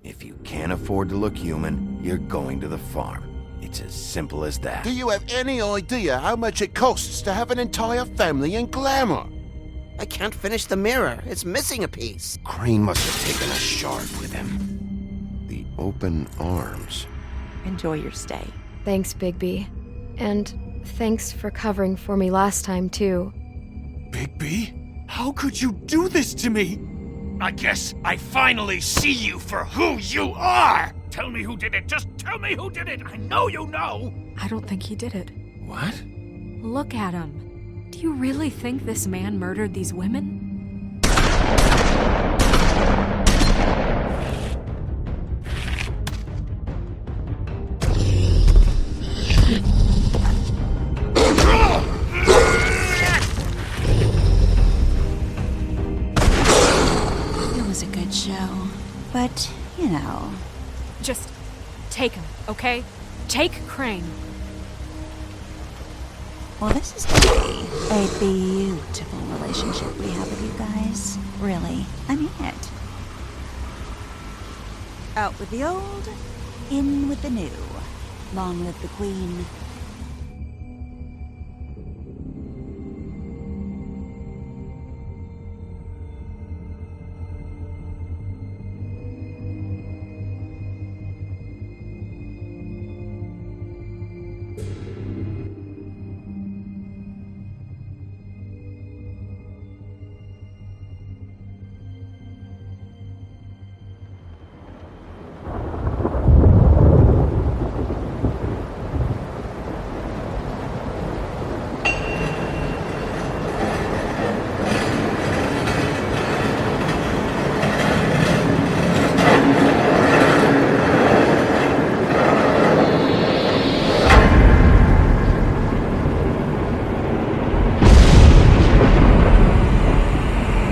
If you can't afford to look human, you're going to the farm. It's as simple as that. Do you have any idea how much it costs to have an entire family in glamour? I can't finish the mirror. It's missing a piece. Crane must have taken a shard with him. The open arms. Enjoy your stay. Thanks, Bigby. And thanks for covering for me last time, too. Bigby? How could you do this to me? I guess I finally see you for who you are! Tell me who did it! Just tell me who did it! I know you know! I don't think he did it. What? Look at him. Do you really think this man murdered these women? It was a good show. But, you know... Just take him, okay? Take Crane. Well, this is going to be a beautiful relationship we have with you guys. Really. I mean it. Out with the old, in with the new. Long live the Queen.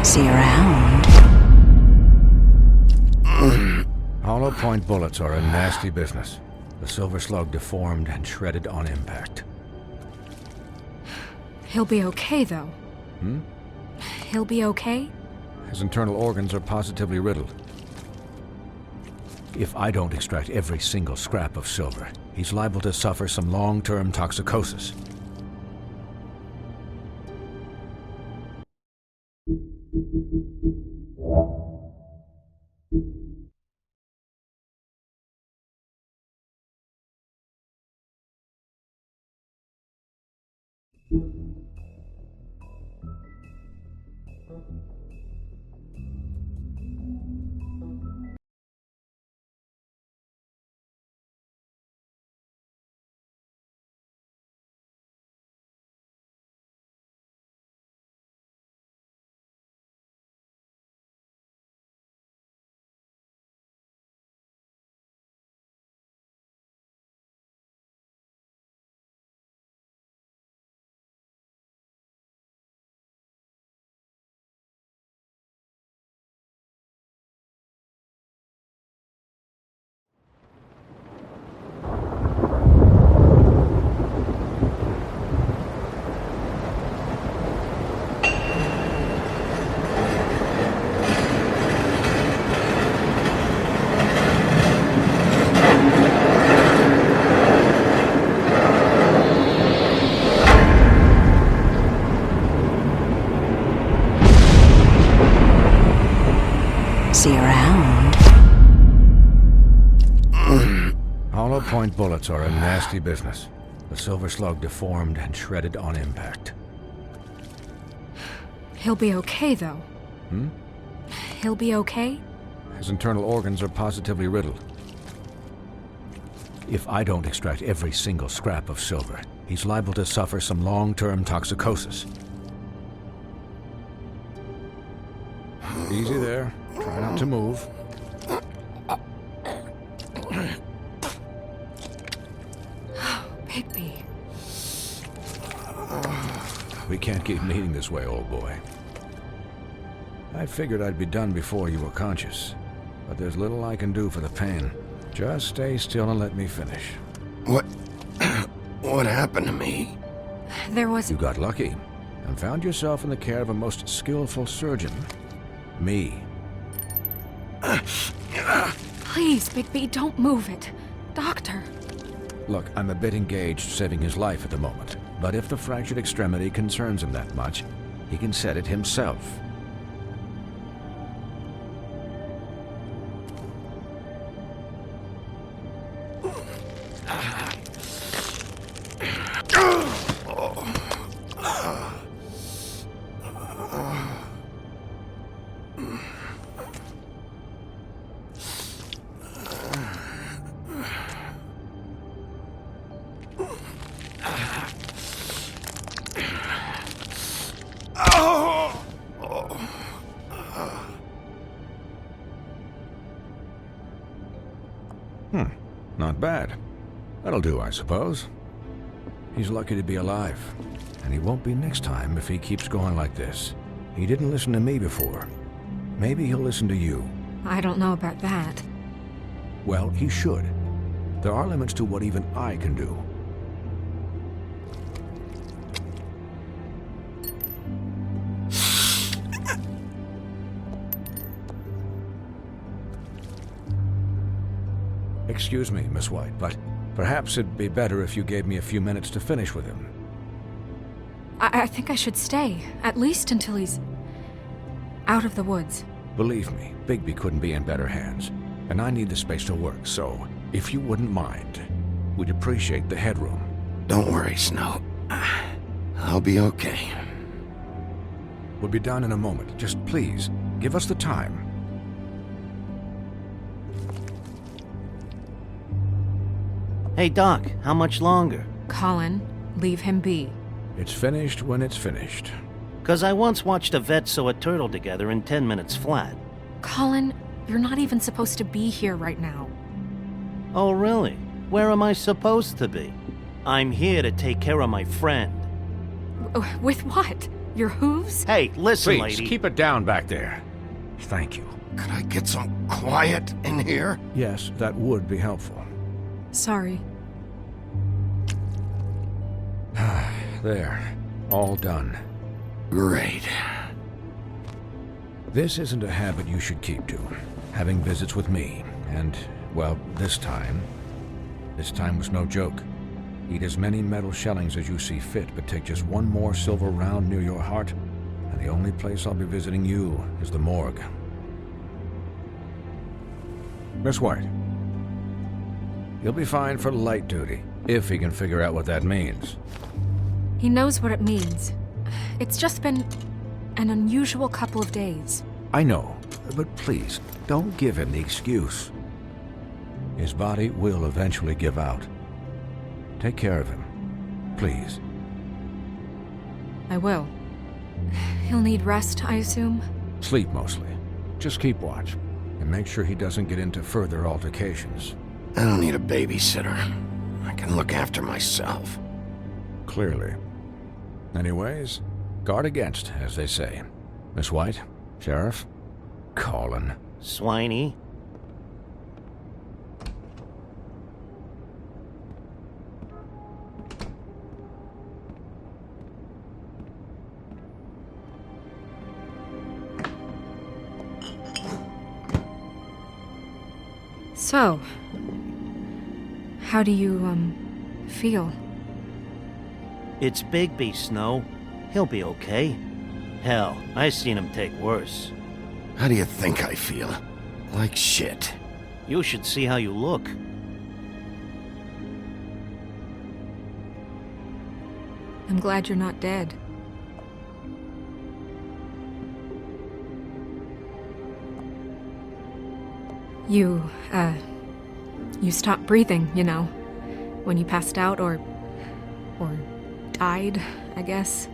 See you around. Hollow point bullets are a nasty business. The silver slug deformed and shredded on impact. He'll be okay, though. He'll be okay? His internal organs are positively riddled. If I don't extract every single scrap of silver, he's liable to suffer some long-term toxicosis. See you around. Hollow point bullets are a nasty business. The silver slug deformed and shredded on impact. He'll be okay, though. He'll be okay? His internal organs are positively riddled. If I don't extract every single scrap of silver, he's liable to suffer some long-term toxicosis. Easy there. Try not to move. Bigby. We can't keep meeting this way, old boy. I figured I'd be done before you were conscious, but there's little I can do for the pain. Just stay still and let me finish. What happened to me? There was... You got lucky and found yourself in the care of a most skillful surgeon. Me. Please, Bigby, don't move it. Doctor. Look, I'm a bit engaged saving his life at the moment, but if the fractured extremity concerns him that much, he can set it himself. Not bad. That'll do, I suppose. He's lucky to be alive, and he won't be next time if he keeps going like this. He didn't listen to me before. Maybe he'll listen to you. I don't know about that. Well, he should. There are limits to what even I can do. Excuse me, Miss White, but perhaps it'd be better if you gave me a few minutes to finish with him. I think I should stay, at least until he's out of the woods. Believe me, Bigby couldn't be in better hands, and I need the space to work, so if you wouldn't mind, we'd appreciate the headroom. Don't worry, Snow. I'll be okay. We'll be done in a moment. Just please, give us the time. Hey, Doc, how much longer? Colin, leave him be. It's finished when it's finished. 'Cause I once watched a vet sew a turtle together in 10 minutes flat. Colin, you're not even supposed to be here right now. Oh, really? Where am I supposed to be? I'm here to take care of my friend. With what? Your hooves? Hey, listen, Please, lady. keep it down back there. Thank you. Could I get some quiet in here? Yes, that would be helpful. Sorry. There. All done. Great. This isn't a habit you should keep to. Having visits with me. And, well, this time was no joke. Eat as many metal shellings as you see fit, but take just one more silver round near your heart, and the only place I'll be visiting you is the morgue. Miss White. He'll be fine for light duty, if he can figure out what that means. He knows what it means. It's just been an unusual couple of days. I know, but please, don't give him the excuse. His body will eventually give out. Take care of him, please. I will. He'll need rest, I assume? Sleep mostly. Just keep watch, and make sure he doesn't get into further altercations. I don't need a babysitter. I can look after myself. Clearly. Anyways, guard against, as they say. Miss White, Sheriff, Colin. Swiney. So, how do you, feel? It's Bigby, Snow. He'll be okay. Hell, I seen him take worse. How do you think I feel? Like shit. You should see how you look. I'm glad you're not dead. You stopped breathing, you know, when you passed out or died, I guess.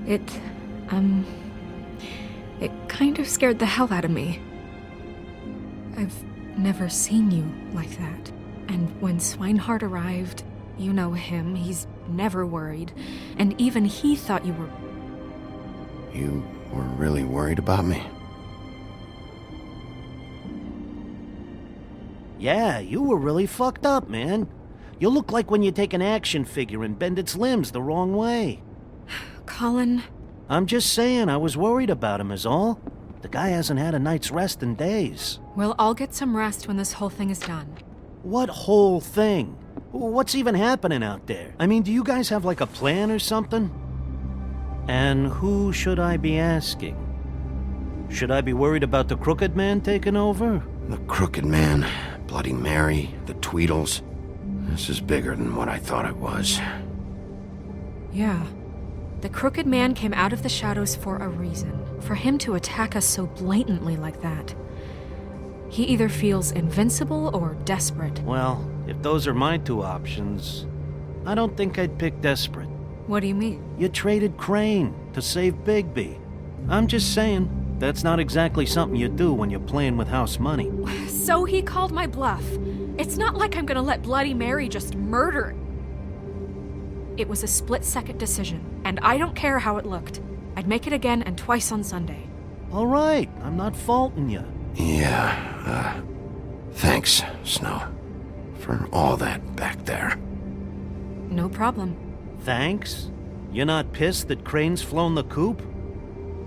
It kind of scared the hell out of me. I've never seen you like that. And when Swinehart arrived, you know him, he's never worried. And even he thought you were... You were really worried about me? Yeah, you were really fucked up, man. You look like when you take an action figure and bend its limbs the wrong way. Colin... I'm just saying I was worried about him is all. The guy hasn't had a night's rest in days. We'll all get some rest when this whole thing is done. What whole thing? What's even happening out there? I mean, do you guys have like a plan or something? And who should I be asking? Should I be worried about the Crooked Man taking over? The Crooked Man, Bloody Mary, the Tweedles. This is bigger than what I thought it was. Yeah. The Crooked Man came out of the shadows for a reason. For him to attack us so blatantly like that. He either feels invincible or desperate. Well, if those are my two options, I don't think I'd pick desperate. What do you mean? You traded Crane to save Bigby. I'm just saying, that's not exactly something you do when you're playing with house money. So he called my bluff. It's not like I'm gonna let Bloody Mary just murder. It was a split-second decision, and I don't care how it looked. I'd make it again and twice on Sunday. All right, I'm not faulting you. Yeah, thanks, Snow, for all that back there. No problem. Thanks? You're not pissed that Crane's flown the coop?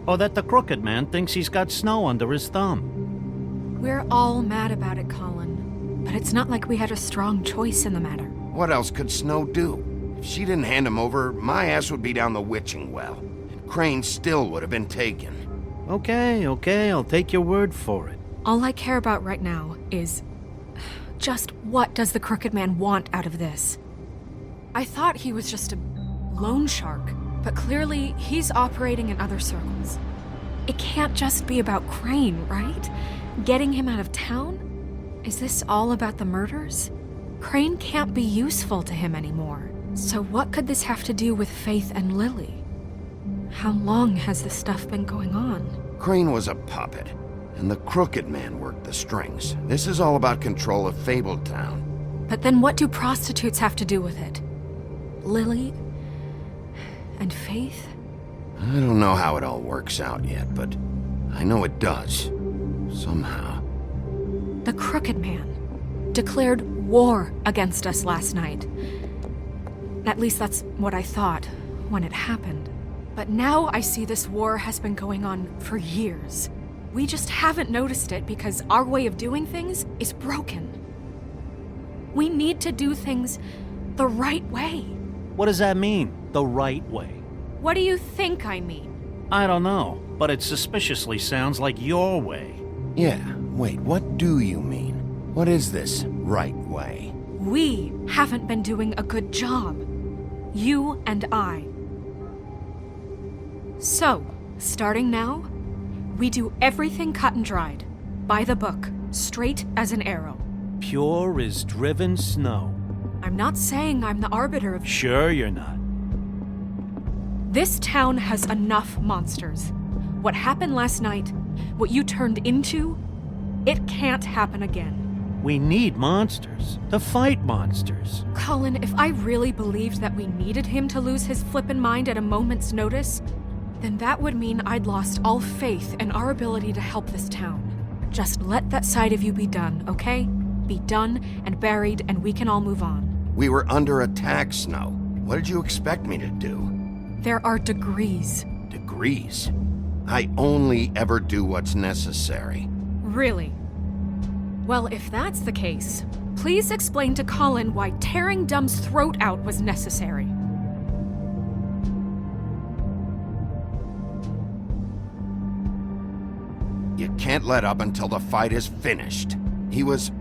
Or that the Crooked Man thinks he's got Snow under his thumb? We're all mad about it, Colin. But it's not like we had a strong choice in the matter. What else could Snow do? If she didn't hand him over, my ass would be down the witching well, and Crane still would have been taken. Okay, I'll take your word for it. All I care about right now is just what does the Crooked Man want out of this? I thought he was just a loan shark, but clearly he's operating in other circles. It can't just be about Crane, right? Getting him out of town? Is this all about the murders? Crane can't be useful to him anymore. So what could this have to do with Faith and Lily? How long has this stuff been going on? Crane was a puppet, and the Crooked Man worked the strings. This is all about control of Fabletown. But then what do prostitutes have to do with it? Lily? And Faith? I don't know how it all works out yet, but I know it does. Somehow. The Crooked Man declared war against us last night. At least that's what I thought when it happened. But now I see this war has been going on for years. We just haven't noticed it because our way of doing things is broken. We need to do things the right way. What does that mean, the right way? What do you think I mean? I don't know, but it suspiciously sounds like your way. Yeah, wait, what do you mean? What is this right way? We haven't been doing a good job. You and I. So, starting now, we do everything cut and dried. By the book, straight as an arrow. Pure as driven snow. I'm not saying I'm the arbiter of... Sure you're not. This town has enough monsters. What happened last night, what you turned into, it can't happen again. We need monsters to fight monsters. Colin, if I really believed that we needed him to lose his flippin' mind at a moment's notice, then that would mean I'd lost all faith in our ability to help this town. Just let that side of you be done, okay? Be done and buried, and we can all move on. We were under attack, Snow. What did you expect me to do? There are degrees. Degrees? I only ever do what's necessary. Really? Well, if that's the case, please explain to Colin why tearing Dumb's throat out was necessary. You can't let up until the fight is finished. He was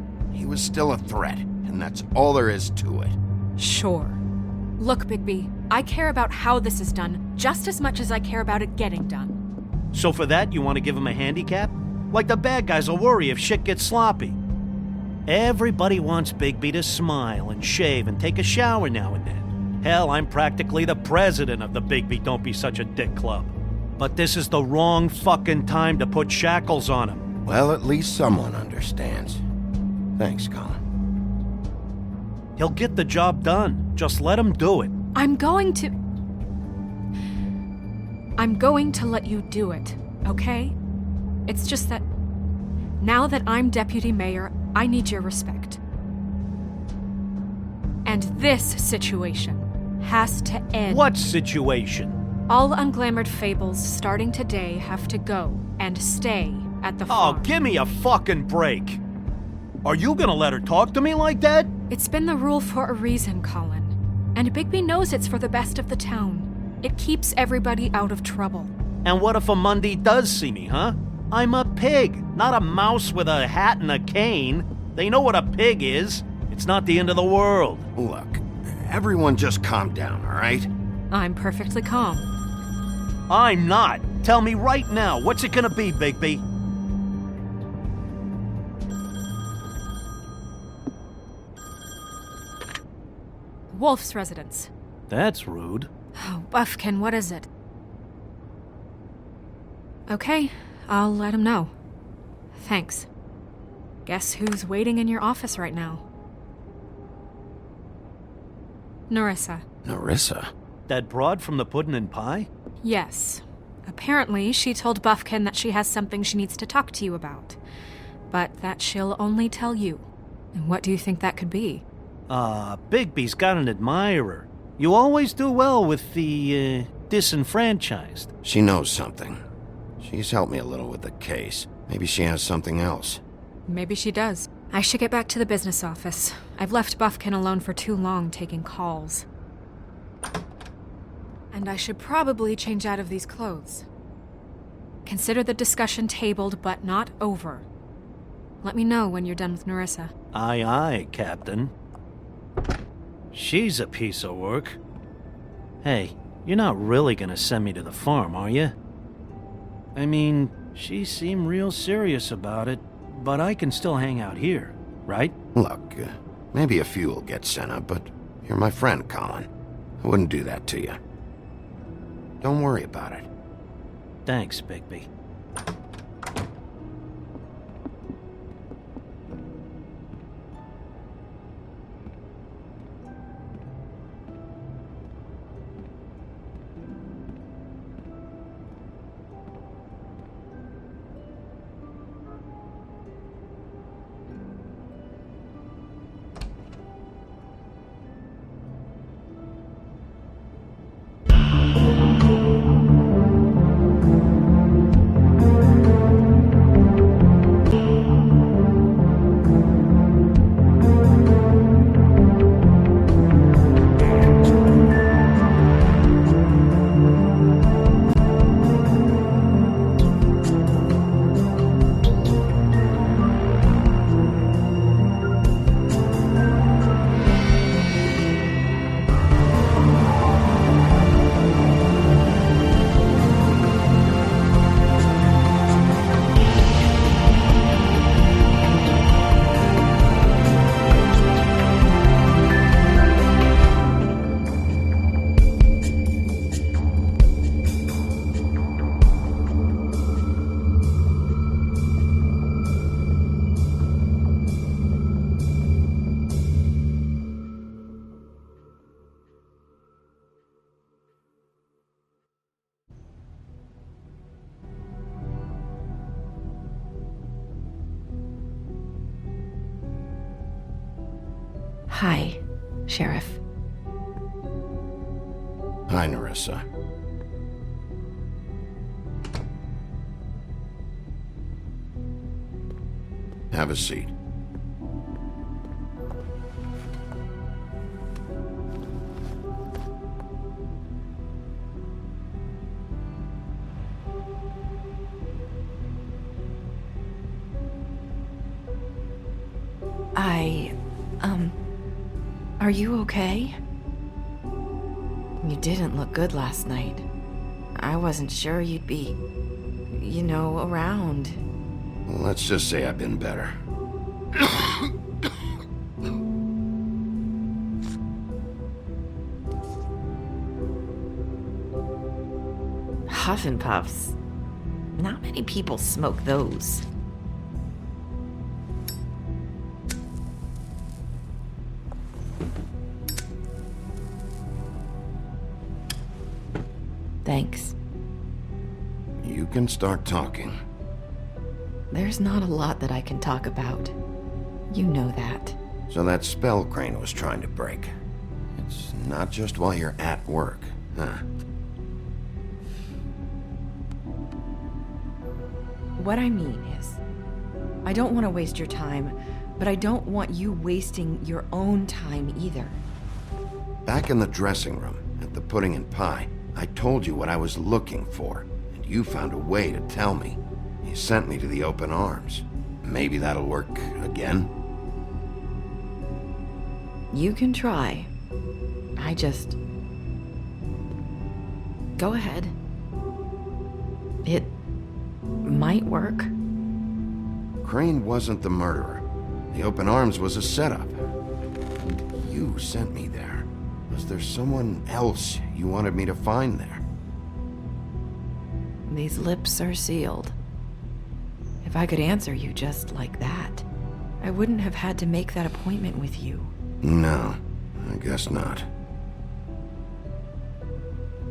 still a threat, and that's all there is to it. Sure. Look, Bigby, I care about how this is done just as much as I care about it getting done. So for that, you want to give him a handicap? Like the bad guys will worry if shit gets sloppy. Everybody wants Bigby to smile and shave and take a shower now and then. Hell, I'm practically the president of the Bigby Don't Be Such a Dick Club. But this is the wrong fucking time to put shackles on him. Well, at least someone understands. Thanks, Colin. He'll get the job done. Just let him do it. I'm going to let you do it, okay? It's just that now that I'm deputy mayor, I need your respect. And this situation has to end. What situation? All unglamored fables starting today have to go and stay at the Oh, farm. give me a fucking break. Are you gonna let her talk to me like that? It's been the rule for a reason, Colin. And Bigby knows it's for the best of the town. It keeps everybody out of trouble. And what if a Mundy does see me, huh? I'm a pig, not a mouse with a hat and a cane. They know what a pig is. It's not the end of the world. Look, everyone just calm down, all right? I'm perfectly calm. I'm not. Tell me right now, what's it gonna be, Bigby? Wolf's residence. That's rude. Oh, Buffkin, what is it? Okay, I'll let him know. Thanks. Guess who's waiting in your office right now? Nerissa. Nerissa? That broad from the puddin' and pie? Yes. Apparently, she told Buffkin that she has something she needs to talk to you about. But that she'll only tell you. And what do you think that could be? Bigby's got an admirer. You always do well with the, disenfranchised. She knows something. She's helped me a little with the case. Maybe she has something else. Maybe she does. I should get back to the business office. I've left Buffkin alone for too long taking calls. And I should probably change out of these clothes. Consider the discussion tabled but not over. Let me know when you're done with Nerissa. Aye, aye, Captain. She's a piece of work. Hey, you're not really gonna send me to the farm, are you? I mean, she seemed real serious about it, but I can still hang out here, right? Look, maybe a few will get sent up, but you're my friend, Colin. I wouldn't do that to you. Don't worry about it. Thanks, Bigby. Hi, Sheriff. Hi, Nerissa. Have a seat. Are you okay? You didn't look good last night. I wasn't sure you'd be, around. Let's just say I've been better. Huff and puffs. Not many people smoke those. Thanks. You can start talking. There's not a lot that I can talk about. You know that. So that spell Crane was trying to break. It's not just while you're at work, huh? What I mean is, I don't want to waste your time, but I don't want you wasting your own time either. Back in the dressing room, at the pudding and pie, I told you what I was looking for, and you found a way to tell me. You sent me to the open arms. Maybe that'll work again? You can try. Go ahead. It might work. Crane wasn't the murderer. The open arms was a setup. You sent me there. Was there someone else you wanted me to find there? These lips are sealed. If I could answer you just like that, I wouldn't have had to make that appointment with you. No, I guess not.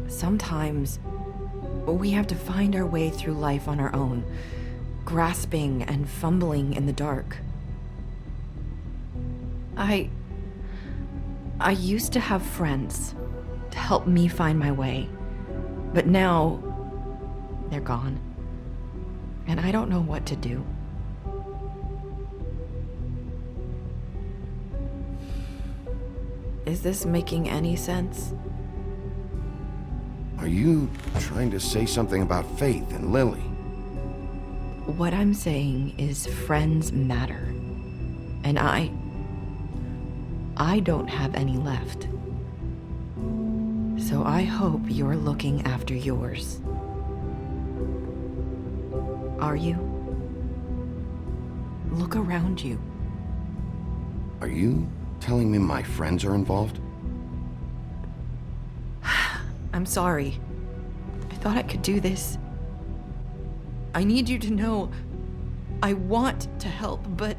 Sometimes, we have to find our way through life on our own, grasping and fumbling in the dark. I used to have friends to help me find my way, but now they're gone, and I don't know what to do. Is this making any sense? Are you trying to say something about Faith and Lily? What I'm saying is friends matter, and I don't have any left. So I hope you're looking after yours. Are you? Look around you. Are you telling me my friends are involved? I'm sorry. I thought I could do this. I need you to know I want to help, but...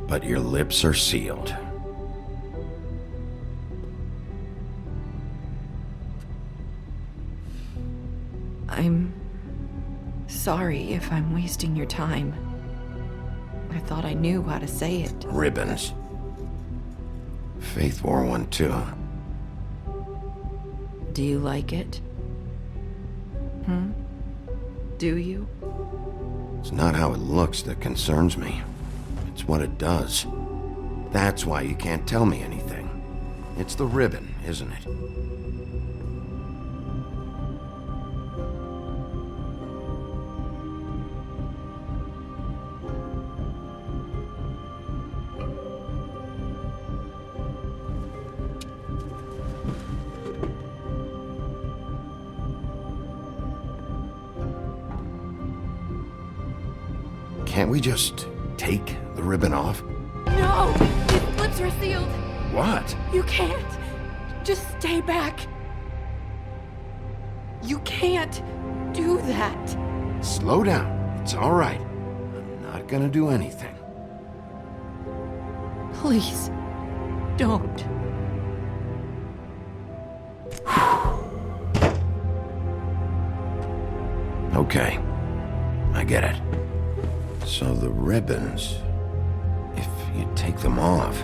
But your lips are sealed. I'm sorry if I'm wasting your time. I thought I knew how to say it. Ribbons. Faith wore one too. Do you like it? Do you? It's not how it looks that concerns me. It's what it does. That's why you can't tell me anything. It's the ribbon, isn't it? Can't we just take the ribbon off? No! His lips are sealed! What? You can't! Just stay back! You can't do that! Slow down. It's all right. I'm not gonna do anything. Please, don't. Okay. I get it. So the ribbons, if you take them off...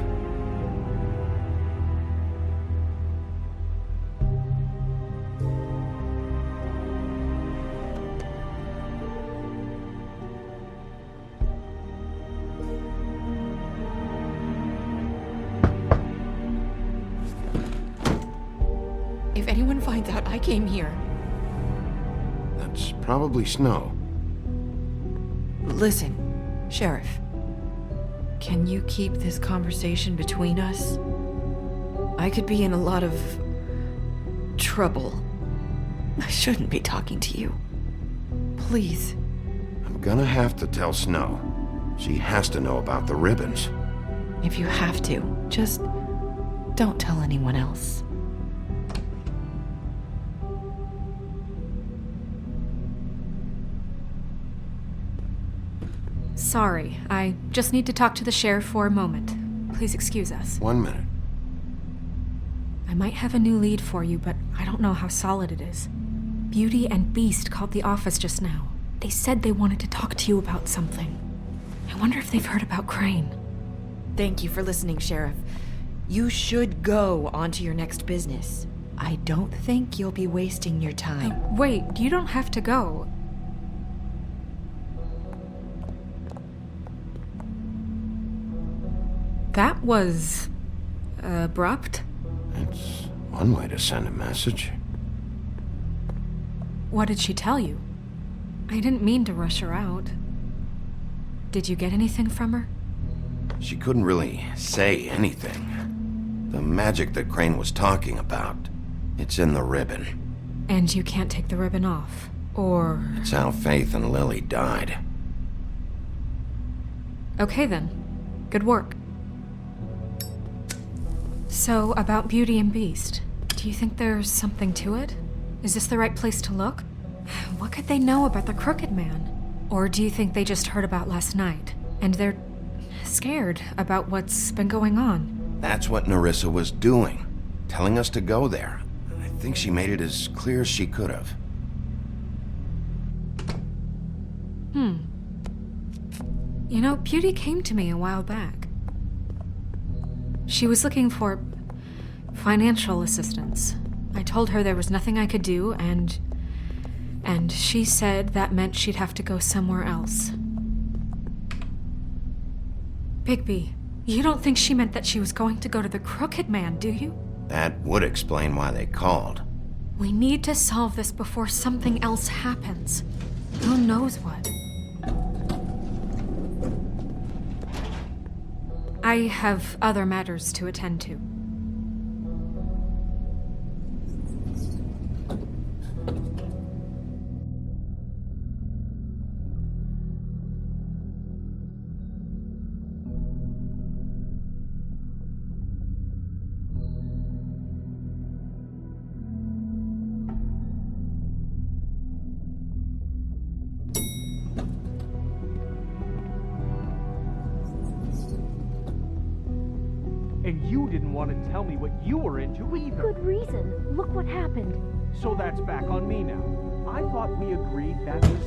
If anyone finds out I came here, That's probably snow. Listen, Sheriff. Can you keep this conversation between us? I could be in a lot of trouble. I shouldn't be talking to you. Please. I'm gonna have to tell Snow. She has to know about the ribbons. If you have to, just don't tell anyone else. sorry. I just need to talk to the sheriff for a moment. Please excuse us. 1 minute. I might have a new lead for you, but I don't know how solid it is. Beauty and Beast called the office just now. They said they wanted to talk to you about something. I wonder if they've heard about Crane. Thank you for listening, Sheriff. You should go on to your next business. I don't think you'll be wasting your time. Wait, you don't have to go. That was abrupt. It's one way to send a message. What did she tell you? I didn't mean to rush her out. Did you get anything from her? She couldn't really say anything. The magic that Crane was talking about, it's in the ribbon. And you can't take the ribbon off, or... It's how Faith and Lily died. Okay then. Good work. So, about Beauty and Beast, do you think there's something to it? Is this the right place to look? What could they know about the Crooked Man? Or do you think they just heard about last night, and they're scared about what's been going on? That's what Nerissa was doing, telling us to go there. I think she made it as clear as she could have. You know, Beauty came to me a while back. She was looking for financial assistance. I told her there was nothing I could do, and she said that meant she'd have to go somewhere else. Bigby, you don't think she meant that she was going to go to the Crooked Man, do you? That would explain why they called. We need to solve this before something else happens. Who knows what? I have other matters to attend to. And you didn't want to tell me what you were into either. Good reason. Look what happened. So that's back on me now. I thought we agreed that was...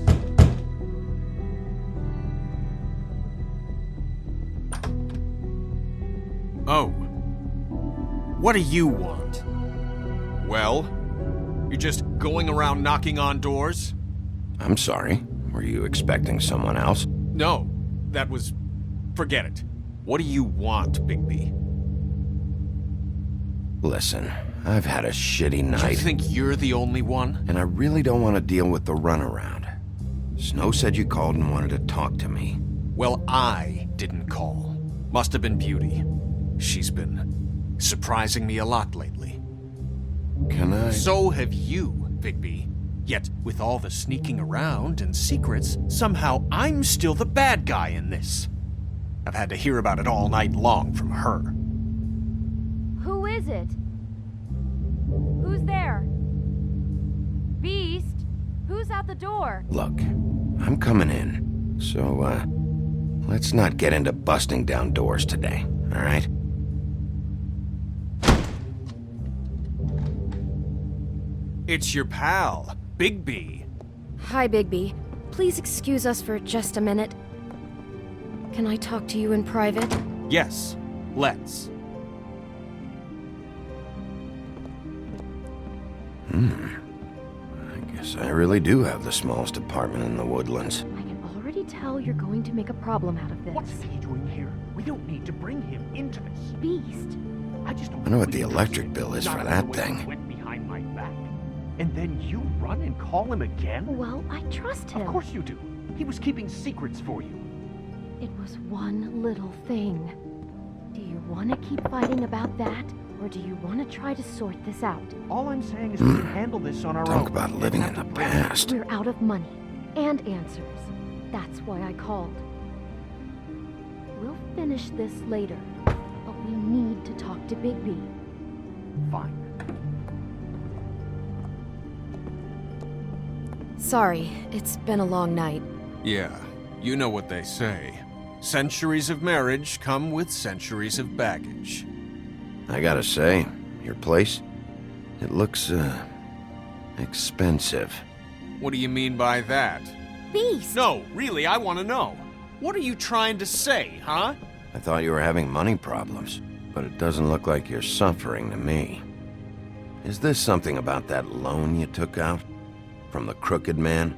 Oh. What do you want? Well, you're just going around knocking on doors? I'm sorry. Were you expecting someone else? No, that was... Forget it. What do you want, Bigby? Listen, I've had a shitty night. You think you're the only one? And I really don't want to deal with the runaround. Snow said you called and wanted to talk to me. Well, I didn't call. Must have been Beauty. She's been surprising me a lot lately. Can I... So have you, Bigby. Yet, with all the sneaking around and secrets, somehow I'm still the bad guy in this. I've had to hear about it all night long from her. Who is it? Who's there? Beast? Who's out the door? Look, I'm coming in. So, let's not get into busting down doors today, all right? It's your pal, Bigby. Hi, Bigby. Please excuse us for just a minute. Can I talk to you in private? Yes, let's. I guess I really do have the smallest apartment in the woodlands. I can already tell you're going to make a problem out of this. What's he doing here? We don't need to bring him into this. Beast? I just don't I know what believe the you're electric seeing bill is not for the that way thing. he went behind my back. And then you run and call him again? Well, I trust him. Of course you do. He was keeping secrets for you. It was one little thing. Do you want to keep fighting about that, or do you want to try to sort this out? All I'm saying is we can handle this on our own. Talk about living in the past. We're out of money and answers. That's why I called. We'll finish this later, but we need to talk to Bigby. Fine. Sorry, it's been a long night. Yeah, you know what they say. Centuries of marriage come with centuries of baggage. I gotta say, your place, it looks, expensive. What do you mean by that? Beast! No, really, I want to know. What are you trying to say, huh? I thought you were having money problems, but it doesn't look like you're suffering to me. Is this something about that loan you took out? From the Crooked Man?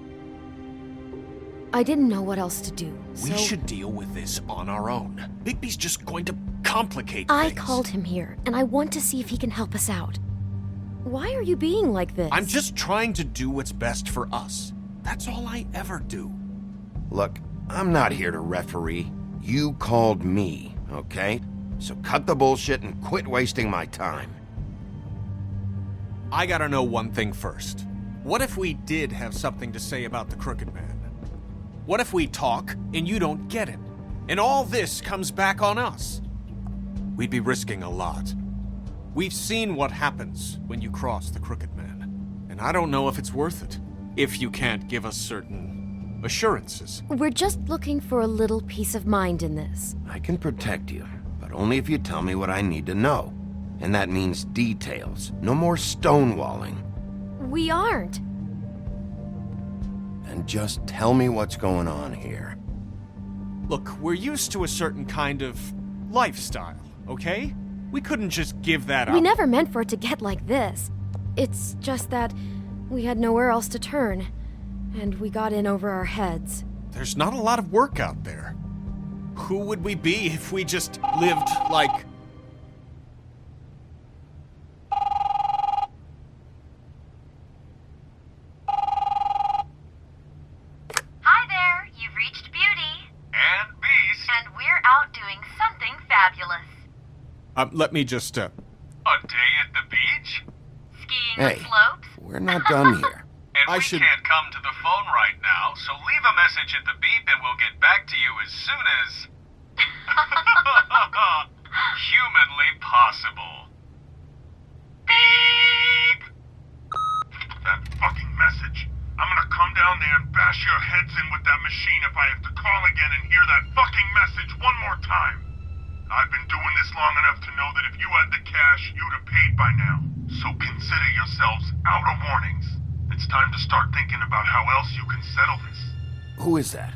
I didn't know what else to do, We so should deal with this on our own. Bigby's just going to complicate I things. called him here, and I want to see if he can help us out. Why are you being like this? I'm just trying to do what's best for us. That's all I ever do. Look, I'm not here to referee. You called me, okay? So cut the bullshit and quit wasting my time. I gotta know one thing first. What if we did have something to say about the Crooked Man? What if we talk and you don't get it? And all this comes back on us? We'd be risking a lot. We've seen what happens when you cross the Crooked Man. And I don't know if it's worth it, if you can't give us certain assurances. We're just looking for a little peace of mind in this. I can protect you, but only if you tell me what I need to know. And that means details. No more stonewalling. We aren't. And just tell me what's going on here. Look, we're used to a certain kind of lifestyle, okay? We couldn't just give that up. We never meant for it to get like this. It's just that we had nowhere else to turn, and we got in over our heads. There's not a lot of work out there. Who would we be if we just lived like... Hi there, you've reached Beauty. And Beast. And we're out doing something fabulous. let me just, A day at the beach? Skiing Hey, the slopes? we're not done here. And I we should- can't come to the phone right now, so leave a message at the beep and we'll get back to you as soon as... humanly possible. Beep! That fucking message. I'm gonna come down there and bash your heads in with that machine if I have to call again and hear that fucking message one more time. I've been doing this long enough to know that if you had the cash, you'd have paid by now. So consider yourselves out of warnings. It's time to start thinking about how else you can settle this. Who is that?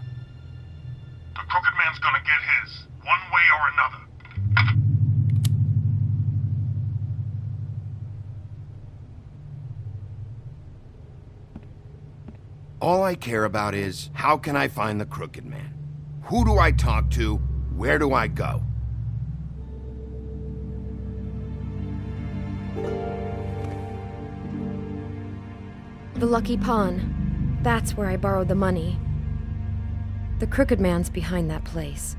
The Crooked Man's gonna get his, one way or another. All I care about is, how can I find the Crooked Man? Who do I talk to? Where do I go? The Lucky Pawn. That's where I borrowed the money. The Crooked Man's behind that place.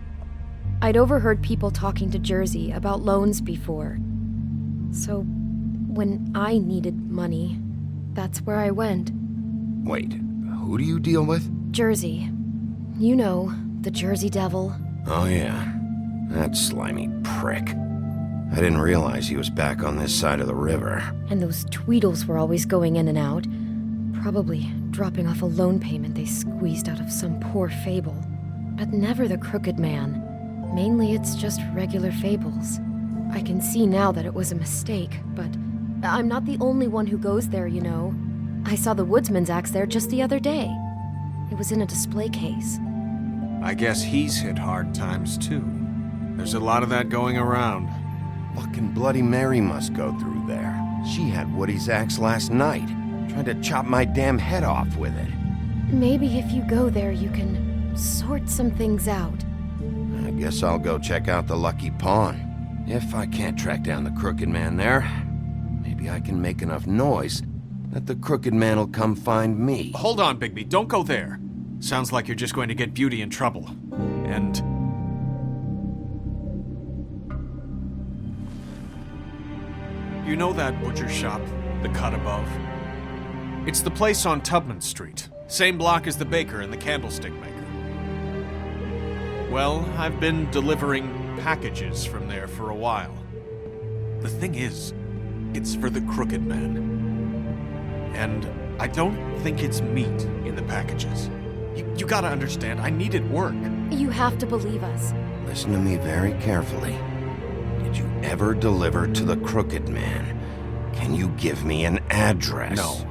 I'd overheard people talking to Jersey about loans before. So, when I needed money, that's where I went. Wait, who do you deal with? Jersey. You know, the Jersey Devil. Oh yeah, that slimy prick. I didn't realize he was back on this side of the river. And those Tweedles were always going in and out. Probably dropping off a loan payment they squeezed out of some poor fable. But never the Crooked Man. Mainly it's just regular fables. I can see now that it was a mistake, but I'm not the only one who goes there, you know. I saw the woodsman's axe there just the other day. It was in a display case. I guess he's hit hard times too. There's a lot of that going around. Fucking Bloody Mary must go through there. She had Woody's axe last night. Tried to chop my damn head off with it. Maybe if you go there, you can sort some things out. I guess I'll go check out the Lucky Pawn. If I can't track down the Crooked Man there, maybe I can make enough noise that the Crooked Man will come find me. Hold on, Bigby, don't go there. Sounds like you're just going to get Beauty in trouble. And... you know that butcher shop, the cut above? It's the place on Tubman Street. Same block as the baker and the candlestick maker. Well, I've been delivering packages from there for a while. The thing is, it's for the Crooked Man. And I don't think it's meat in the packages. You gotta understand, I needed work. You have to believe us. Listen to me very carefully. Did you ever deliver to the Crooked Man? Can you give me an address? No.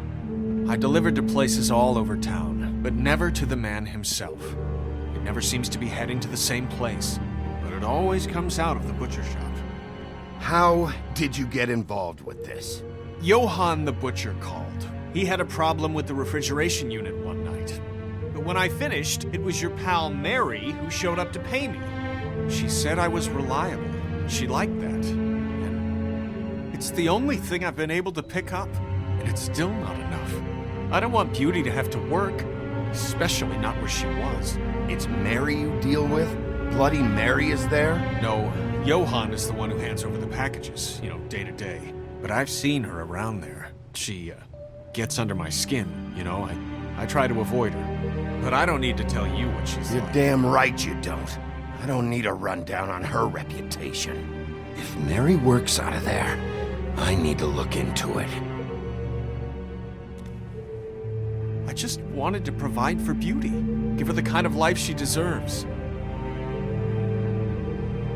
I delivered to places all over town, but never to the man himself. It never seems to be heading to the same place, but it always comes out of the butcher shop. How did you get involved with this? Johann the Butcher called. He had a problem with the refrigeration unit one night. But when I finished, it was your pal Mary who showed up to pay me. She said I was reliable. She liked that. And it's the only thing I've been able to pick up, and it's still not enough. I don't want Beauty to have to work, especially not where she was. It's Mary you deal with? Bloody Mary is there? No, Johann is the one who hands over the packages, day to day. But I've seen her around there. She, gets under my skin, I try to avoid her. But I don't need to tell you what she's You're like. damn right you don't. I don't need a rundown on her reputation. If Mary works out of there, I need to look into it. I just wanted to provide for Beauty. Give her the kind of life she deserves.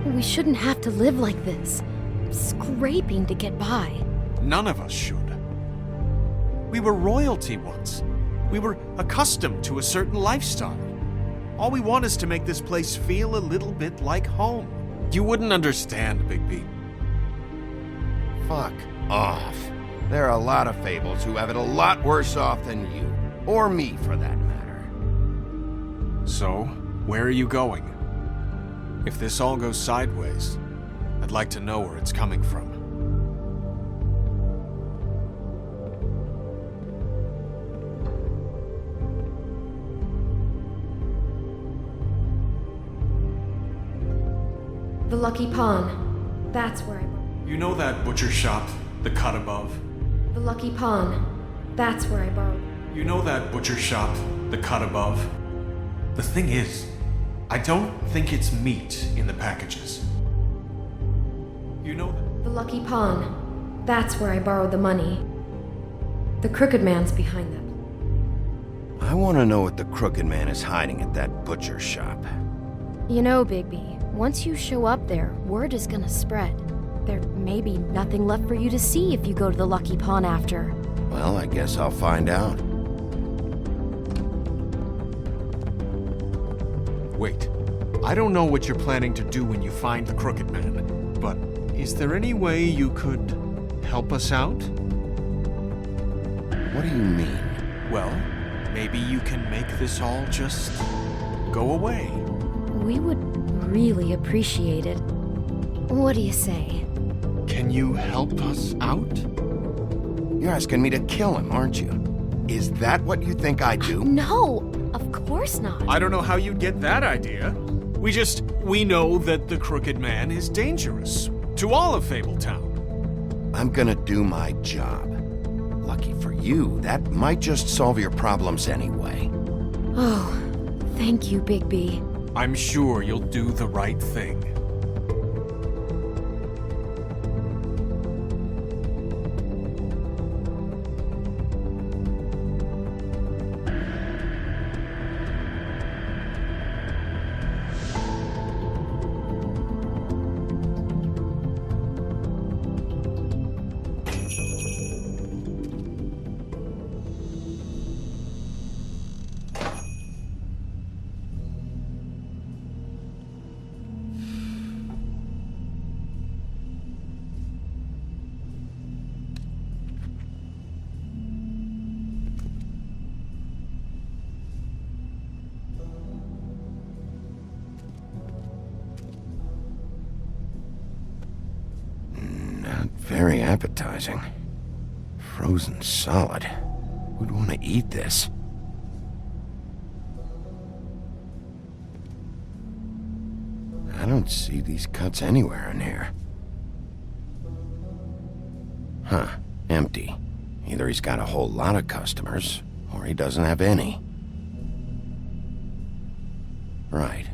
We shouldn't have to live like this, scraping to get by. None of us should. We were royalty once. We were accustomed to a certain lifestyle. All we want is to make this place feel a little bit like home. You wouldn't understand, Bigby. Fuck off. There are a lot of fables who have it a lot worse off than you. Or me, for that matter. So, where are you going? If this all goes sideways, I'd like to know where it's coming from. The Lucky Pawn. That's where I... You know that butcher shop, the cut above? The Lucky Pawn. That's where I borrowed. You know that butcher shop, the cut above? The thing is, I don't think it's meat in the packages. You know that? The Lucky Pawn. That's where I borrowed the money. The Crooked Man's behind that. I want to know what the Crooked Man is hiding at that butcher shop. You know, Bigby, once you show up there, word is gonna spread. There may be nothing left for you to see if you go to the Lucky Pawn after. Well, I guess I'll find out. Wait, I don't know what you're planning to do when you find the Crooked Man, but is there any way you could help us out? What do you mean? Well, maybe you can make this all just go away. We would really appreciate it. What do you say? Can you help us out? You're asking me to kill him, aren't you? Is that what you think I do? No, of course not. I don't know how you'd get that idea. We know that the Crooked Man is dangerous to all of Fabletown. I'm gonna do my job. Lucky for you, that might just solve your problems anyway. Oh, thank you, Bigby. I'm sure you'll do the right thing. Very appetizing. Frozen solid. Who'd want to eat this? I don't see these cuts anywhere in here. Huh. Empty. Either he's got a whole lot of customers, or he doesn't have any. Right.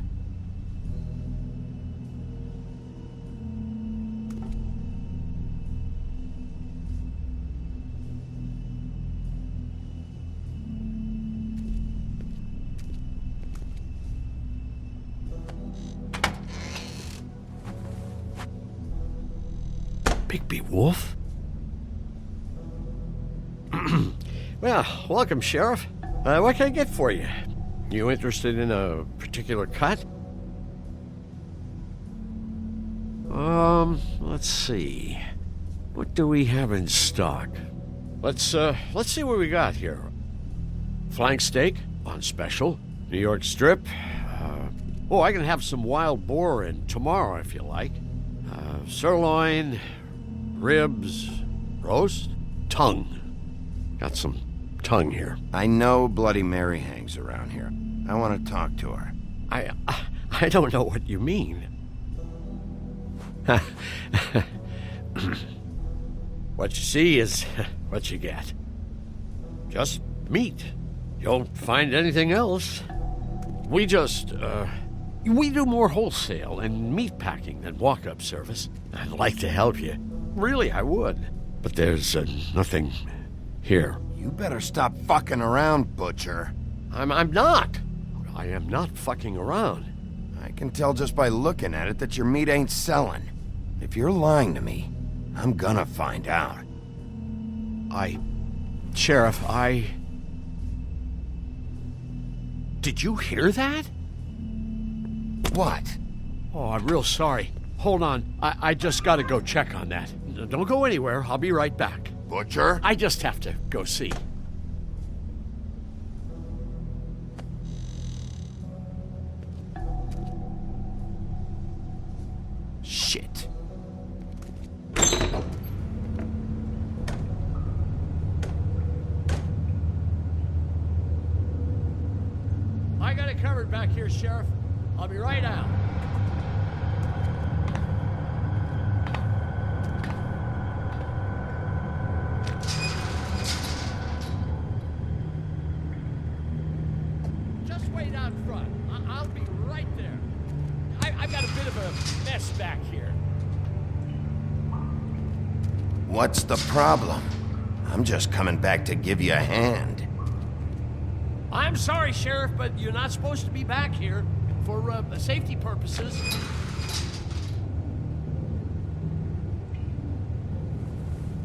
Bigby Wolf? Well, welcome, Sheriff. What can I get for you? You interested in a particular cut? Let's see. What do we have in stock? Let's see what we got here. Flank steak on special. New York strip. I can have some wild boar in tomorrow if you like. Sirloin, ribs, roast, tongue. Got some tongue here. I know Bloody Mary hangs around here. I want to talk to her. I don't know what you mean. What you see is what you get. Just meat. You don't find anything else. We do more wholesale and meat packing than walk-up service. I'd like to help you. Really, I would. But there's nothing here. You better stop fucking around, Butcher. I'm not. I am not fucking around. I can tell just by looking at it that your meat ain't selling. If you're lying to me, I'm gonna find out. Sheriff, Did you hear that? What? Oh, I'm real sorry. Hold on. I just gotta go check on that. Don't go anywhere. I'll be right back. Butcher? I just have to go see. Shit. I got it covered back here, Sheriff. I'll be right out. Just wait out front. I'll be right there. I've got a bit of a mess back here. What's the problem? I'm just coming back to give you a hand. I'm sorry, Sheriff, but you're not supposed to be back here for safety purposes.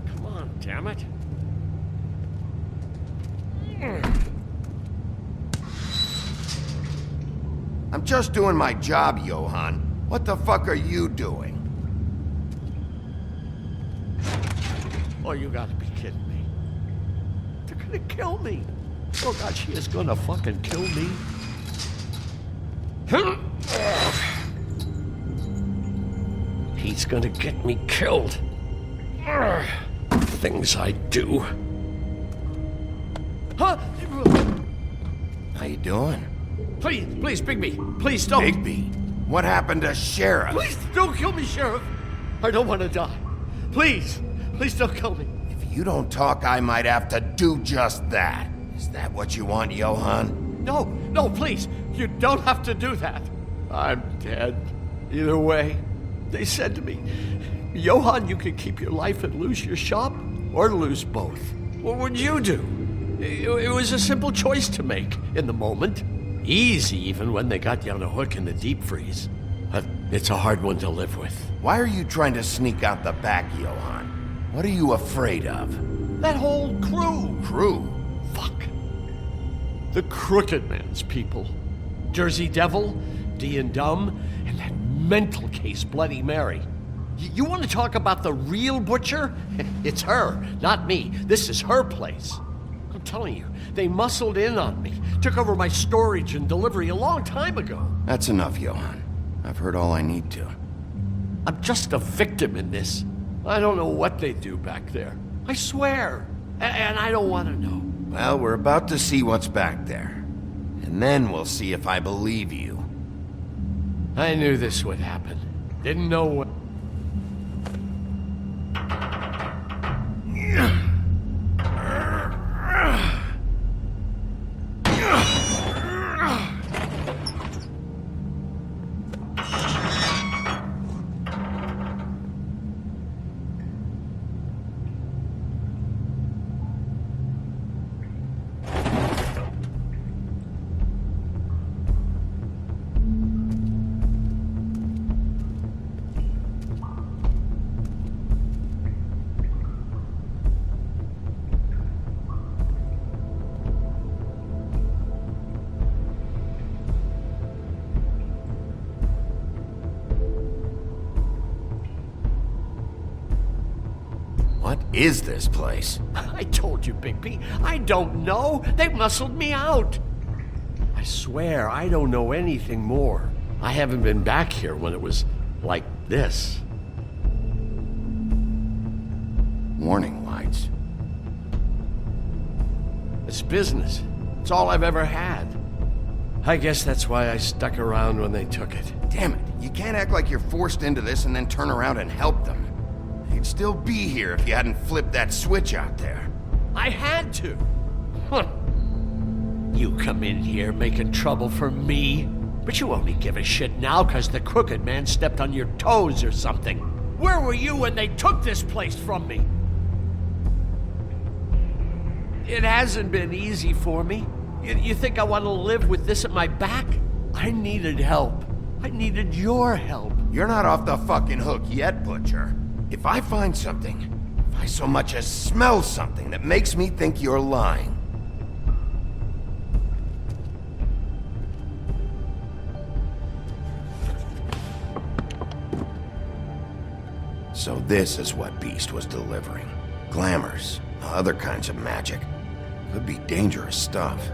Come on, damn it. I'm just doing my job, Johann. What the fuck are you doing? Oh, you gotta be kidding me. They're gonna kill me. Oh, God, she is gonna fucking kill me. He's gonna get me killed. Things I do. Huh? How you doing? Please, Bigby. Please don't. Bigby? What happened to Sheriff? Please don't kill me, Sheriff. I don't want to die. Please don't kill me. If you don't talk, I might have to do just that. Is that what you want, Johann? No, please. You don't have to do that. I'm dead. Either way. They said to me, Johann, you can keep your life and lose your shop, or lose both. What would you do? It was a simple choice to make in the moment. Easy, even when they got you on a hook in the deep freeze. But it's a hard one to live with. Why are you trying to sneak out the back, Johann? What are you afraid of? That whole crew. Crew? Fuck. The Crooked Man's people. Jersey Devil, D and Dumb, and that mental case Bloody Mary. You want to talk about the real butcher? It's her, not me. This is her place. I'm telling you, they muscled in on me, took over my storage and delivery a long time ago. That's enough, Johann. I've heard all I need to. I'm just a victim in this. I don't know what they do back there. I swear. And I don't want to know. Well, we're about to see what's back there. And then we'll see if I believe you. I knew this would happen. Didn't know what... What is this place? I told you, Bigby. I don't know. They muscled me out. I swear, I don't know anything more. I haven't been back here when it was like this. Warning lights. It's business. It's all I've ever had. I guess that's why I stuck around when they took it. Damn it, you can't act like you're forced into this and then turn around and help them. You'd still be here if you hadn't flipped that switch out there. I had to. Huh. You come in here making trouble for me, but you only give a shit now because the Crooked Man stepped on your toes or something. Where were you when they took this place from me? It hasn't been easy for me. You think I want to live with this at my back? I needed help. I needed your help. You're not off the fucking hook yet, Butcher. If I find something, if I so much as smell something that makes me think you're lying. So this is what Beast was delivering. Glamours, other kinds of magic. Could be dangerous stuff.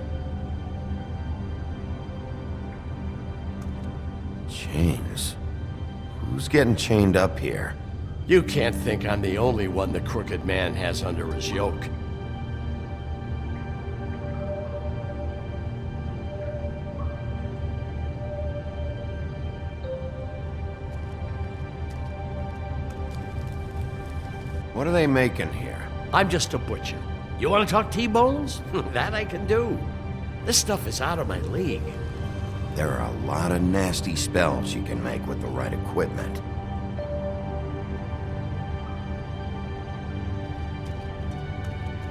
Chains. Who's getting chained up here? You can't think I'm the only one the Crooked Man has under his yoke. What are they making here? I'm just a butcher. You want to talk T-bones? That I can do. This stuff is out of my league. There are a lot of nasty spells you can make with the right equipment.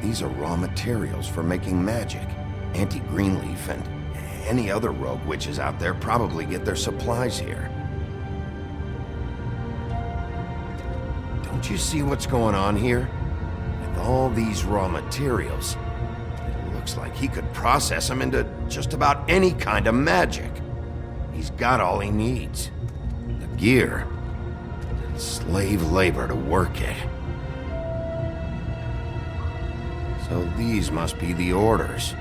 These are raw materials for making magic. Auntie Greenleaf and any other rogue witches out there probably get their supplies here. Don't you see what's going on here? With all these raw materials, it looks like he could process them into just about any kind of magic. He's got all he needs. The gear, and slave labor to work it. So these must be the orders.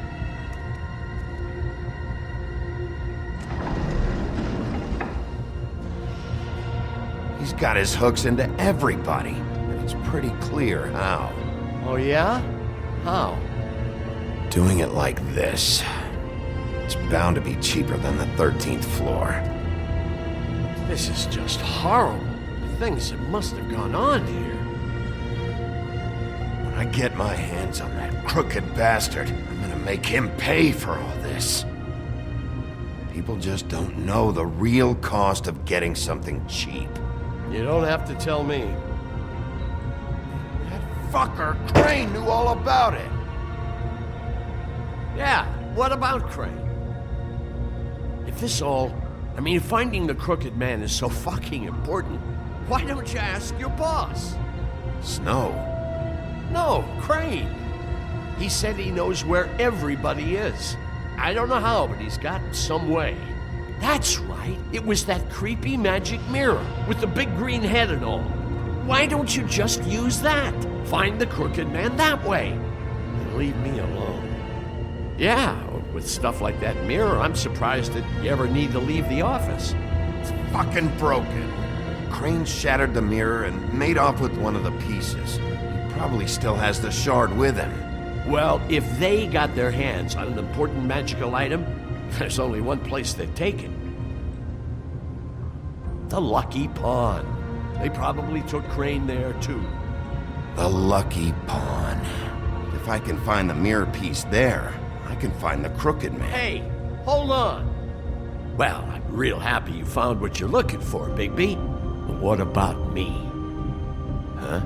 He's got his hooks into everybody, and it's pretty clear how. Oh yeah? How? Doing it like this. It's bound to be cheaper than the 13th floor. This is just horrible. The things that must have gone on here. When I get my hands on that crooked bastard, I'm gonna make him pay for all this. People just don't know the real cost of getting something cheap. You don't have to tell me. That fucker Crane knew all about it. Yeah, what about Crane? If this all... if finding the Crooked Man is so fucking important, why don't you ask your boss? Snow? No, Crane. He said he knows where everybody is. I don't know how, but he's got some way. That's right. It was that creepy magic mirror with the big green head and all. Why don't you just use that? Find the Crooked Man that way. And leave me alone. Yeah, with stuff like that mirror, I'm surprised that you ever need to leave the office. It's fucking broken. Crane shattered the mirror and made off with one of the pieces. He probably still has the shard with him. Well, if they got their hands on an important magical item, there's only one place they'd take it. The Lucky Pawn. They probably took Crane there, too. The Lucky Pawn. If I can find the mirror piece there, I can find the Crooked Man. Hey, hold on. Well, I'm real happy you found what you're looking for, Bigby. But what about me? Huh?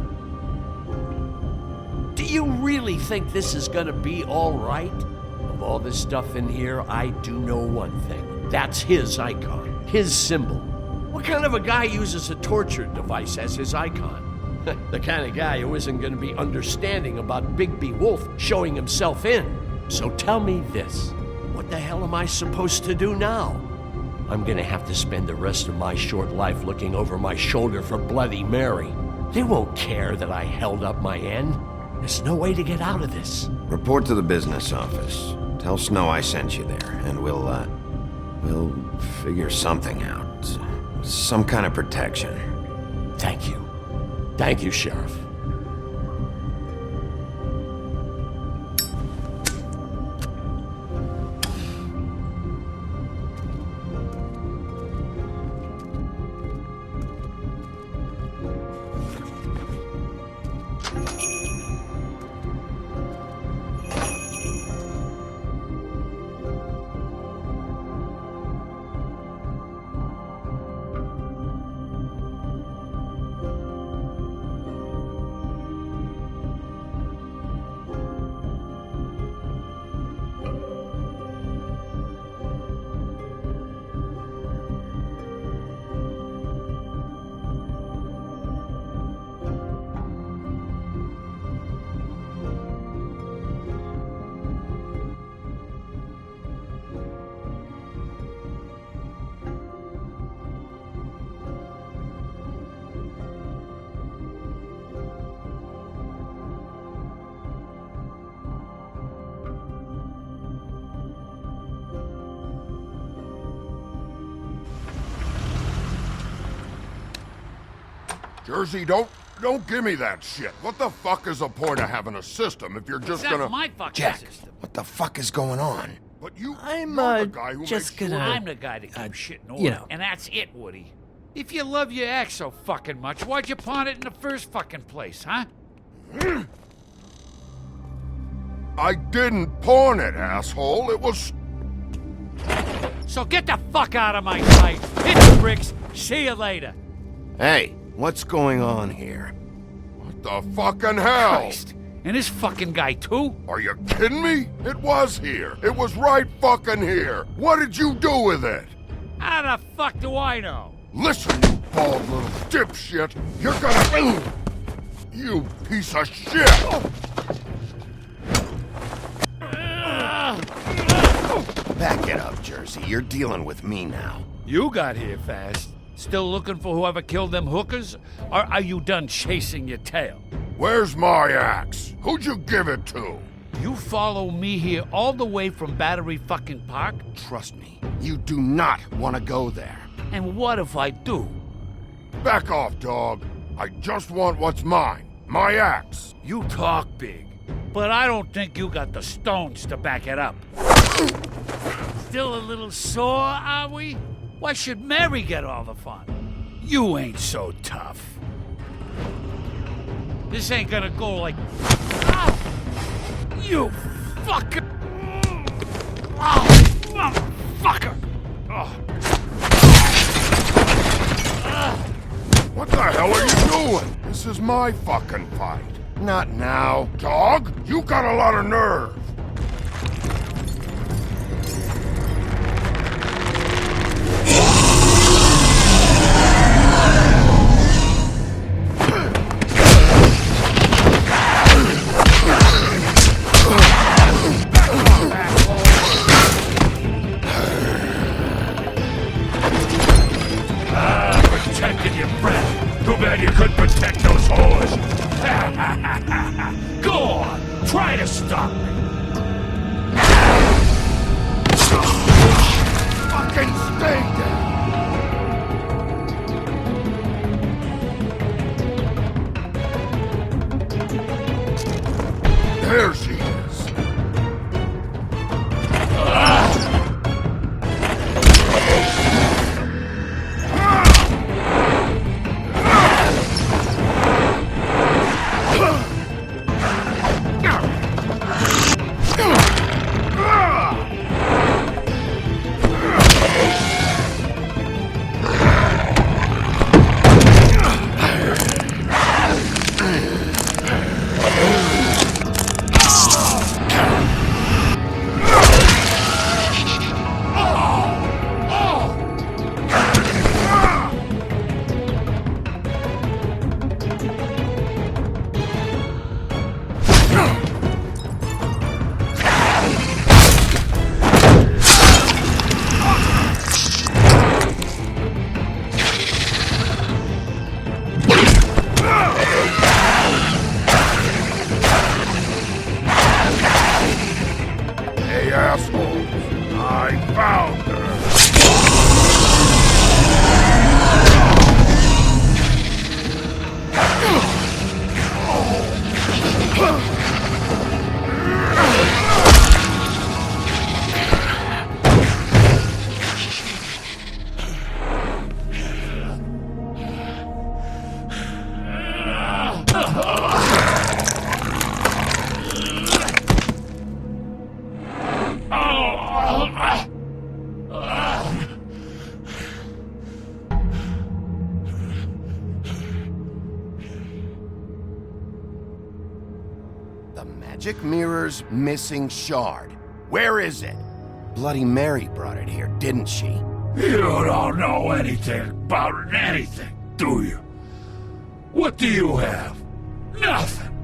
Do you really think this is gonna be all right? Of all this stuff in here, I do know one thing. That's his icon, his symbol. What kind of a guy uses a torture device as his icon? The kind of guy who isn't gonna be understanding about Bigby Wolf showing himself in. So tell me this, what the hell am I supposed to do now? I'm gonna have to spend the rest of my short life looking over my shoulder for Bloody Mary. They won't care that I held up my end. There's no way to get out of this. Report to the business office. Tell Snow I sent you there, and we'll figure something out. Some kind of protection. Thank you. Thank you, Sheriff. Jersey, don't give me that shit. What the fuck is the point of having a system if you're just That's gonna... my fucking Jack, system. what the fuck is going on? But you're I'm the guy who just makes gonna. sure... I'm the guy that keeps shit in order, you know. and that's it, Woody. If you love your ex so fucking much, why'd you pawn it in the first fucking place, huh? I didn't pawn it, asshole. It was... So get the fuck out of my sight. Hit the bricks. See you later. Hey, what's going on here? What the fucking hell? Christ. And this fucking guy, too? Are you kidding me? It was here. It was right fucking here. What did you do with it? How the fuck do I know? Listen, you bald little dipshit. You're gonna... You piece of shit! Back it up, Jersey. You're dealing with me now. You got here fast. Still looking for whoever killed them hookers? Or are you done chasing your tail? Where's my axe? Who'd you give it to? You follow me here all the way from Battery fucking Park? Trust me, you do not want to go there. And what if I do? Back off, dog. I just want what's mine. My axe. You talk big, but I don't think you got the stones to back it up. Still a little sore, are we? Why should Mary get all the fun? You ain't so tough. This ain't gonna go like... Ah! You fucker! Oh, motherfucker! Oh. What the hell are you doing? This is my fucking fight. Not now. Dog, you got a lot of nerve. Protected your breath. Too bad you couldn't protect those whores. Go on, try to stop me. Fucking stay there. There she is. The magic mirror's missing shard. Where is it? Bloody Mary brought it here, didn't she? You don't know anything about anything, do you? What do you have? Nothing.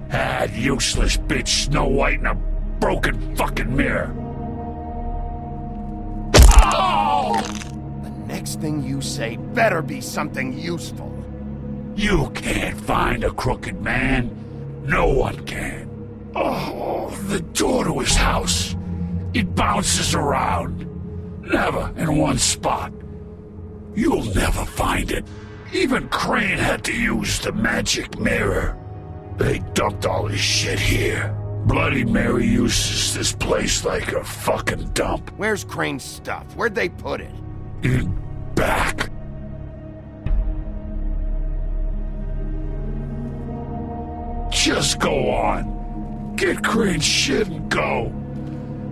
That useless bitch Snow White in a broken fucking mirror. Oh! The next thing you say better be something useful. You can't find a crooked man. No one can. Oh, the door to his house. It bounces around. Never in one spot. You'll never find it. Even Crane had to use the magic mirror. They dumped all his shit here. Bloody Mary uses this place like a fucking dump. Where's Crane's stuff? Where'd they put it? In back. Just go on. Get Crane's shit and go.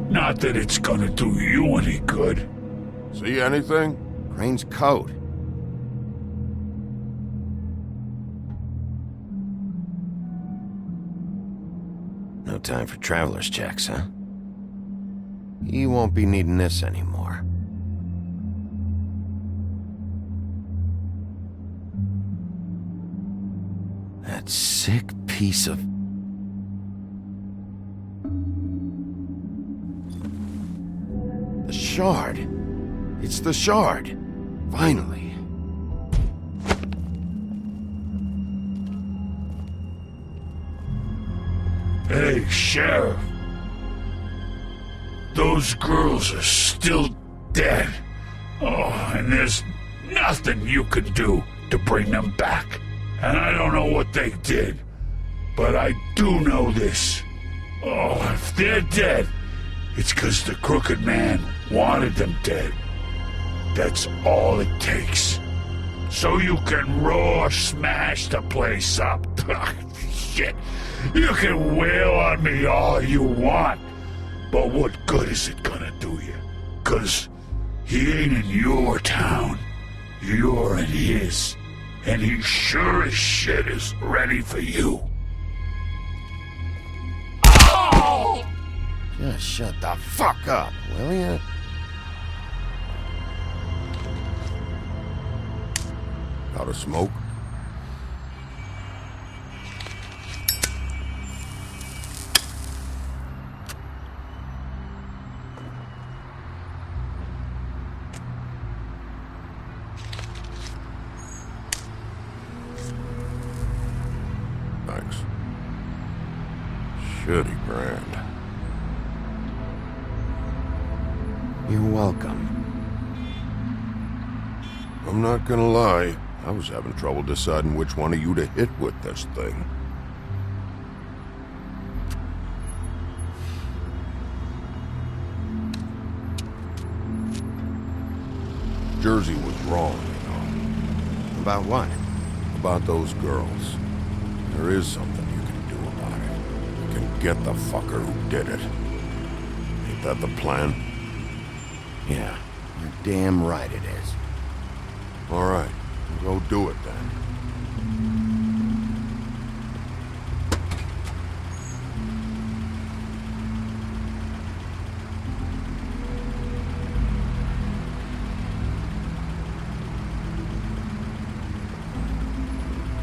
Not that it's gonna do you any good. See anything? Crane's coat. No time for traveler's checks, huh? He won't be needing this anymore. That sick piece of... The shard. It's the shard. Finally. Hey, Sheriff. Those girls are still dead. Oh, and there's nothing you can do to bring them back. And I don't know what they did, but I do know this. Oh, if they're dead, it's 'cause the Crooked Man wanted them dead. That's all it takes. So you can roar smash the place up. Shit. You can wail on me all you want, but what good is it gonna do you? 'Cause he ain't in your town. You're in his. And he sure as shit is ready for you. Oh! Just shut the fuck up, will ya? Got a smoke? Thanks. Shitty brand. You're welcome. I'm not gonna lie. I was having trouble deciding which one of you to hit with this thing. Jersey was wrong, you know. About what? About those girls. There is something you can do about it. You can get the fucker who did it. Ain't that the plan? Yeah, you're damn right it is. All right, go do it then.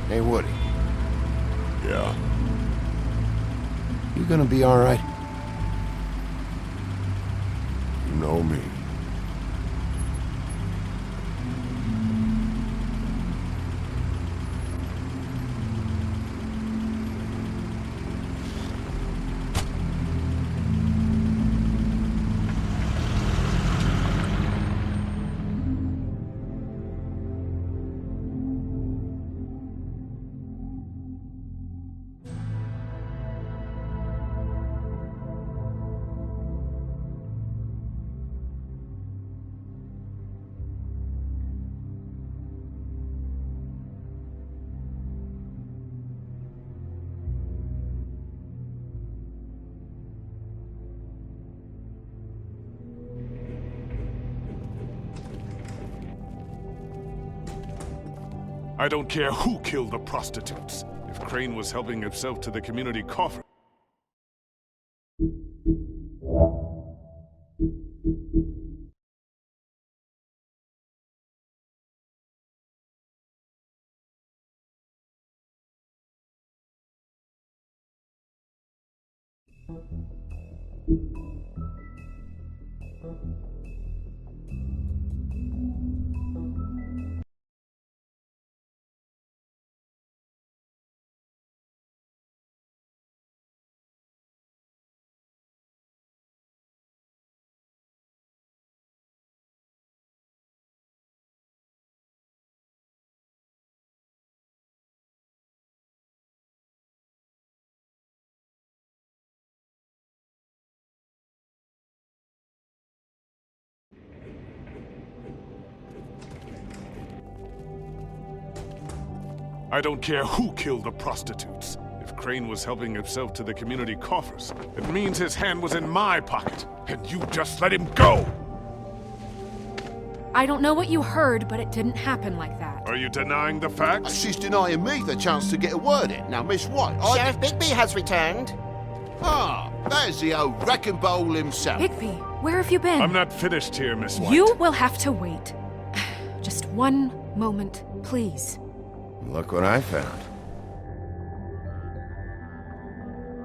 Hey, Woody. Yeah. You gonna be all right? You know me. I don't care who killed the prostitutes. If Crane was helping himself to the community coffer... I don't care who killed the prostitutes. If Crane was helping himself to the community coffers, it means his hand was in my pocket, and you just let him go! I don't know what you heard, but it didn't happen like that. Are you denying the facts? She's denying me the chance to get a word in. Now, Miss White, Sheriff Bigby has returned. Ah, there's the old wrecking bowl himself. Bigby, where have you been? I'm not finished here, Miss White. You will have to wait. Just one moment, please. Look what I found.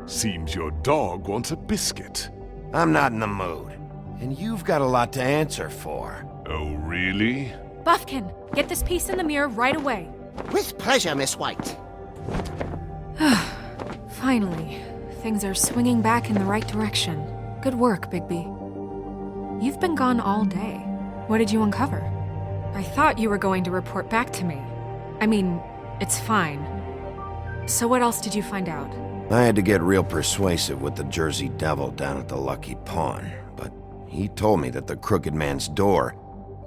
Seems your dog wants a biscuit. I'm not in the mood. And you've got a lot to answer for. Oh, really? Buffkin, get this piece in the mirror right away. With pleasure, Miss White. Finally, things are swinging back in the right direction. Good work, Bigby. You've been gone all day. What did you uncover? I thought you were going to report back to me. I mean, it's fine. So what else did you find out? I had to get real persuasive with the Jersey Devil down at the Lucky Pawn, but he told me that the Crooked Man's door,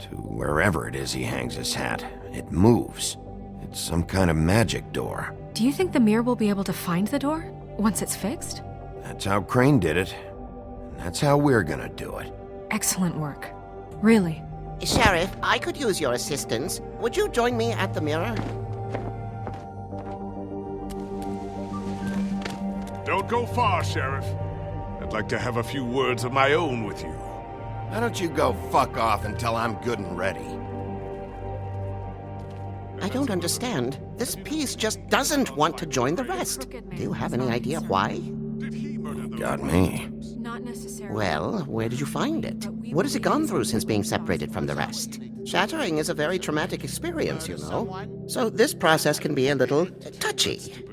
to wherever it is he hangs his hat, it moves. It's some kind of magic door. Do you think the mirror will be able to find the door once it's fixed? That's how Crane did it. And that's how we're gonna do it. Excellent work. Really. Sheriff, I could use your assistance. Would you join me at the mirror? Don't go far, Sheriff. I'd like to have a few words of my own with you. Why don't you go fuck off until I'm good and ready? I don't understand. This piece just doesn't want to join the rest. Do you have any idea why? Got me. Not necessarily. Well, where did you find it? What has it gone through since being separated from the rest? Shattering is a very traumatic experience, you know. So this process can be a little touchy.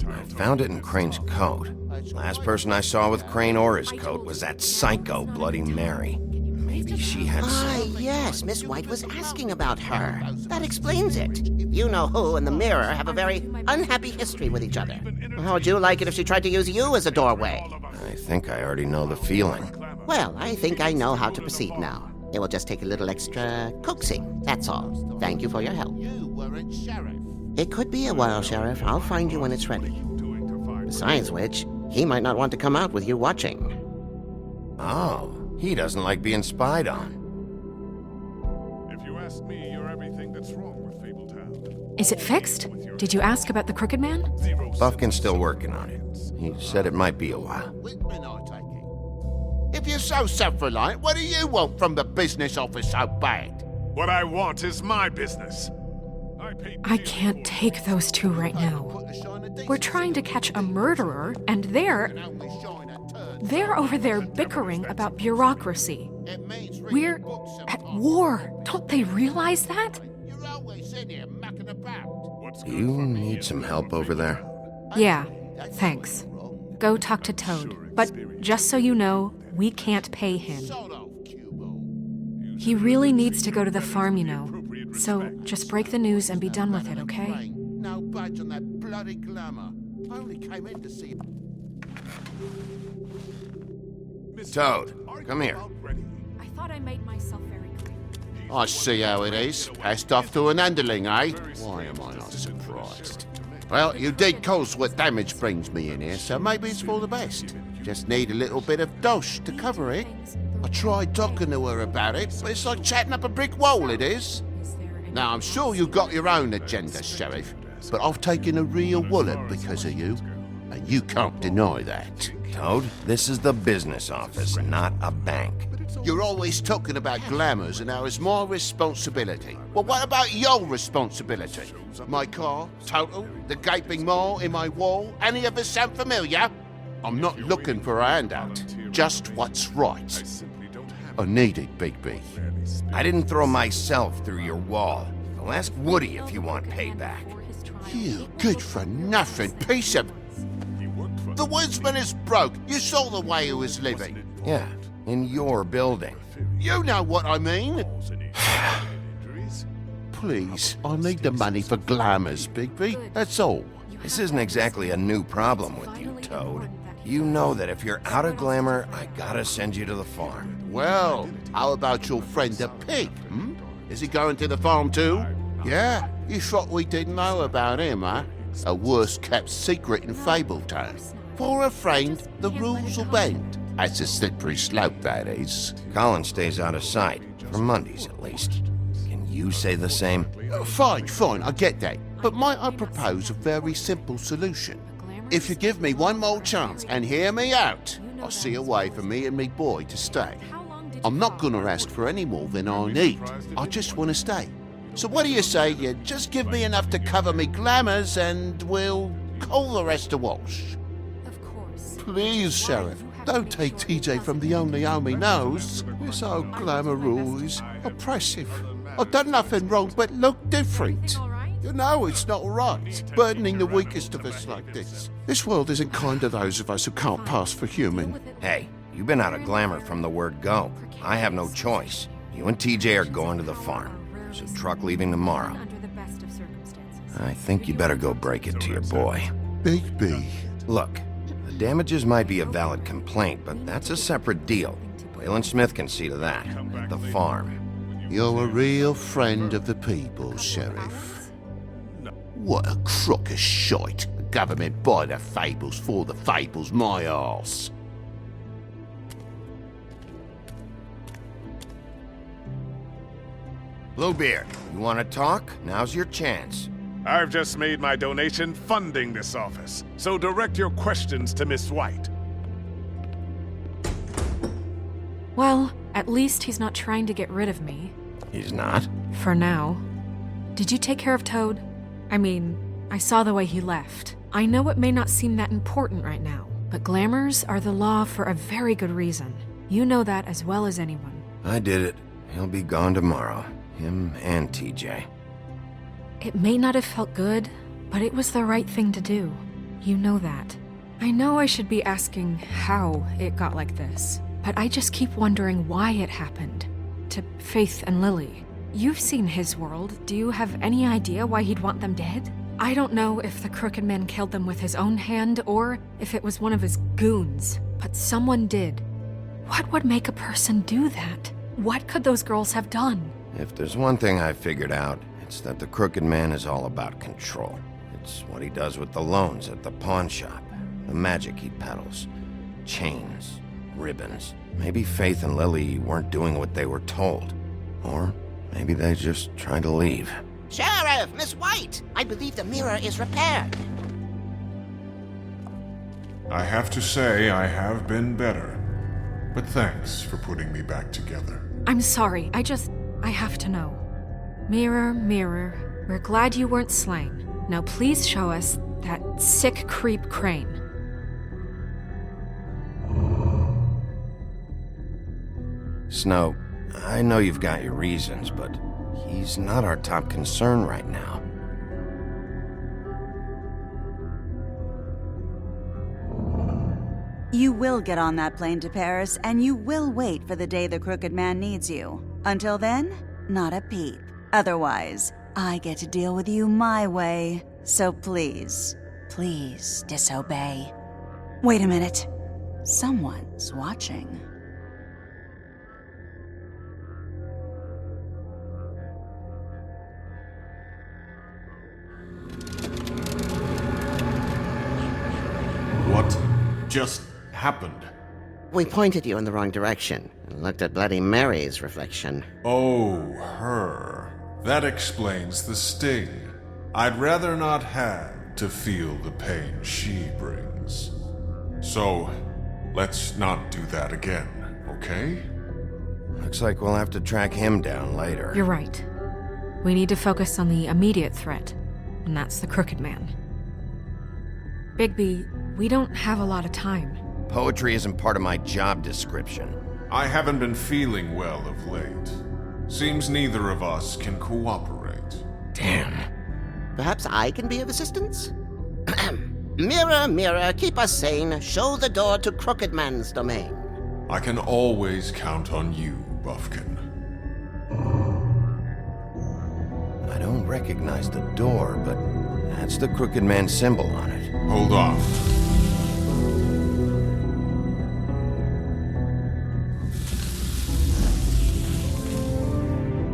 I found it in Crane's coat. Last person I saw with Crane or his coat was that psycho Bloody Mary. Maybe she had some... Yes, Miss White was asking about her. That explains it. You know who and the mirror have a very unhappy history with each other. How would you like it if she tried to use you as a doorway? I think I already know the feeling. Well, I think I know how to proceed now. It will just take a little extra coaxing, that's all. Thank you for your help. You weren't sheriff. It could be a while, Sheriff. I'll find you when it's ready. Besides which, he might not want to come out with you watching. Oh, he doesn't like being spied on. If you ask me, you're everything that's wrong with Fabletown. Is it fixed? Did you ask about the Crooked Man? Buffkin's still working on it. He said it might be a while. If you're so self-reliant, what do you want from the business office so bad? What I want is my business. I can't take those two right now. We're trying to catch a murderer, and they're over there bickering about bureaucracy. We're at war. Don't they realize that? Do you need some help over there? Yeah, thanks. Go talk to Toad. But just so you know, we can't pay him. He really needs to go to the farm, you know. So just break the news and be done with it, okay? No budge on that bloody glamour. I only came in to see... Toad, come here. I thought I made myself very clear. I see how it is. Passed off to an underling, eh? Why am I not surprised? Well, you did cause what damage brings me in here, so maybe it's for the best. Just need a little bit of dosh to cover it. I tried talking to her about it, but it's like chatting up a brick wall, it is. Now, I'm sure you've got your own agenda, Sheriff, but I've taken a real wallop because of you, and you can't deny that. Toad, this is the business office, not a bank. You're always talking about glamours and how it's my responsibility. Well, what about your responsibility? My car, total, the gaping maw in my wall, any of us sound familiar? I'm not looking for a handout, just what's right. I need it, Bigby. I didn't throw myself through your wall. I'll ask Woody if you want payback. You good-for-nothing piece of... The woodsman is broke. You saw the way he was living. Yeah, in your building. You know what I mean. Please, I need the money for glamours, Bigby. That's all. This isn't exactly a new problem with you, Toad. You know that if you're out of glamour, I gotta send you to the farm. Well, how about your friend the pig, hmm? Is he going to the farm too? Yeah? You thought we didn't know about him, huh? A worst-kept secret in Fabletown. For a friend, the rules will bend. That's a slippery slope, that is. Colin stays out of sight, for Mondays at least. Can you say the same? Fine, I get that. But might I propose a very simple solution? If you give me one more chance and hear me out, I'll see a way for me and me boy to stay. I'm not gonna ask for any more than I need. I just want to stay. So what do you say you just give me enough to cover me glamours and we'll call the rest a wash? Of course. Please, Sheriff, don't take TJ from the only home he knows. This old glamour rule is oppressive. I've done nothing wrong but look different. You know it's not right, burdening the weakest of us like this. This world isn't kind to those of us who can't pass for human. Hey, you've been out of glamour from the word go. I have no choice. You and TJ are going to the farm. There's a truck leaving tomorrow. I think you better go break it to your boy. Bigby. Look, the damages might be a valid complaint, but that's a separate deal. Waylon Smith can see to that, at the farm. You're a real friend of the people, Sheriff. What a crock of shite. The government buy the fables for the fables, my arse. Bluebeard, you want to talk? Now's your chance. I've just made my donation funding this office, so direct your questions to Miss White. Well, at least he's not trying to get rid of me. He's not? For now. Did you take care of Toad? I mean, I saw the way he left. I know it may not seem that important right now, but glamours are the law for a very good reason. You know that as well as anyone. I did it. He'll be gone tomorrow. Him and TJ. It may not have felt good, but it was the right thing to do. You know that. I know I should be asking how it got like this, but I just keep wondering why it happened. To Faith and Lily. You've seen his world. Do you have any idea why he'd want them dead? I don't know if the Crooked Man killed them with his own hand or if it was one of his goons, but someone did. What would make a person do that? What could those girls have done? If there's one thing I figured out, it's that the Crooked Man is all about control. It's what he does with the loans at the pawn shop, the magic he peddles, chains, ribbons. Maybe Faith and Lily weren't doing what they were told. Or maybe they just tried to leave. Sheriff, Miss White! I believe the mirror is repaired. I have to say I have been better. But thanks for putting me back together. I'm sorry, I have to know. Mirror, mirror, we're glad you weren't slain. Now please show us that sick creep Crane. Snow, I know you've got your reasons, but he's not our top concern right now. You will get on that plane to Paris, and you will wait for the day the Crooked Man needs you. Until then, not a peep. Otherwise, I get to deal with you my way. So please, please disobey. Wait a minute. Someone's watching. What just happened? We pointed you in the wrong direction and looked at Bloody Mary's reflection. Oh, her. That explains the sting. I'd rather not have to feel the pain she brings. So, let's not do that again, okay? Looks like we'll have to track him down later. You're right. We need to focus on the immediate threat, and that's the Crooked Man. Bigby, we don't have a lot of time. Poetry isn't part of my job description. I haven't been feeling well of late. Seems neither of us can cooperate. Damn. Perhaps I can be of assistance? Mirror, mirror, keep us sane. Show the door to Crooked Man's domain. I can always count on you, Buffkin. I don't recognize the door, but that's the Crooked Man symbol on it. Hold on.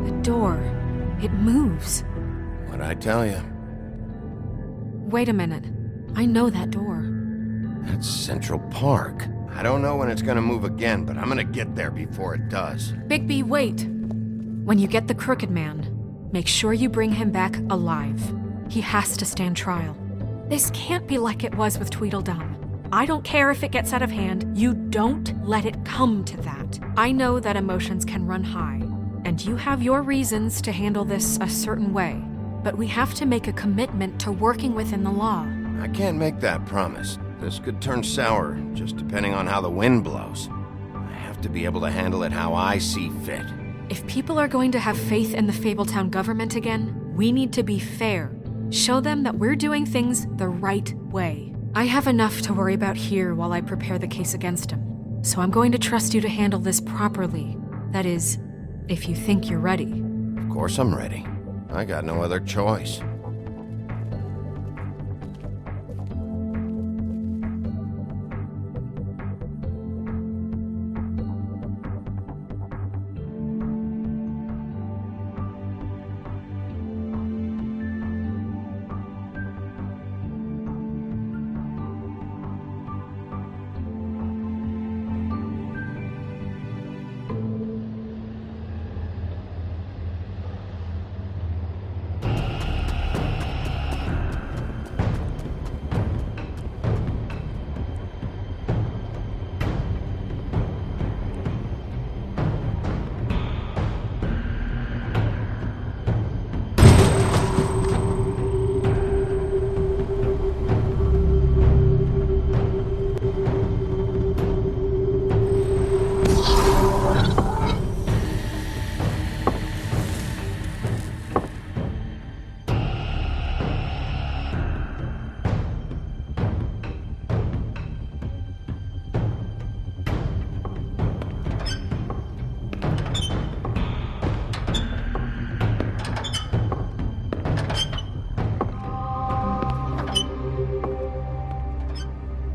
The door. It moves. What'd I tell you? Wait a minute. I know that door. That's Central Park. I don't know when it's gonna move again, but I'm gonna get there before it does. Bigby, wait! When you get the Crooked Man, make sure you bring him back alive. He has to stand trial. This can't be like it was with Tweedledum. I don't care if it gets out of hand. You don't let it come to that. I know that emotions can run high, and you have your reasons to handle this a certain way. But we have to make a commitment to working within the law. I can't make that promise. This could turn sour, just depending on how the wind blows. I have to be able to handle it how I see fit. If people are going to have faith in the Fabletown government again, we need to be fair. Show them that we're doing things the right way. I have enough to worry about here while I prepare the case against him. So I'm going to trust you to handle this properly. That is, if you think you're ready. Of course I'm ready. I got no other choice.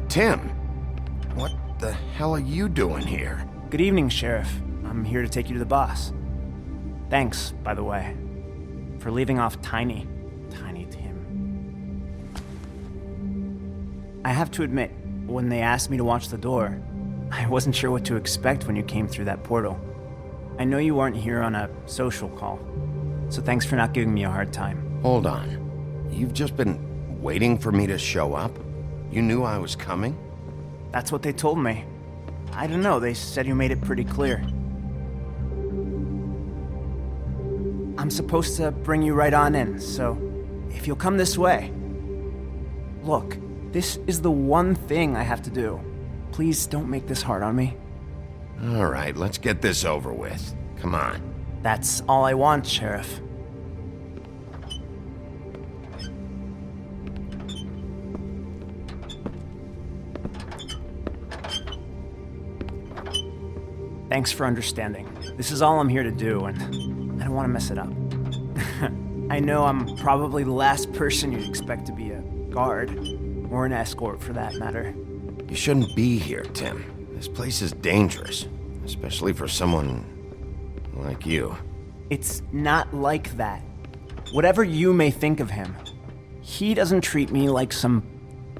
Tim, what the hell are you doing here? Good evening, Sheriff. I'm here to take you to the boss. Thanks, by the way, for leaving off Tiny Tim. I have to admit, when they asked me to watch the door, I wasn't sure what to expect when you came through that portal. I know you weren't here on a social call, so thanks for not giving me a hard time. Hold on. You've just been waiting for me to show up? You knew I was coming? That's what they told me. I don't know, they said you made it pretty clear. I'm supposed to bring you right on in, so if you'll come this way. Look, this is the one thing I have to do. Please don't make this hard on me. All right, let's get this over with. Come on. That's all I want, Sheriff. Thanks for understanding. This is all I'm here to do, and I don't want to mess it up. I know I'm probably the last person you'd expect to be a guard, or an escort for that matter. You shouldn't be here, Tim. This place is dangerous, especially for someone like you. It's not like that. Whatever you may think of him, he doesn't treat me like some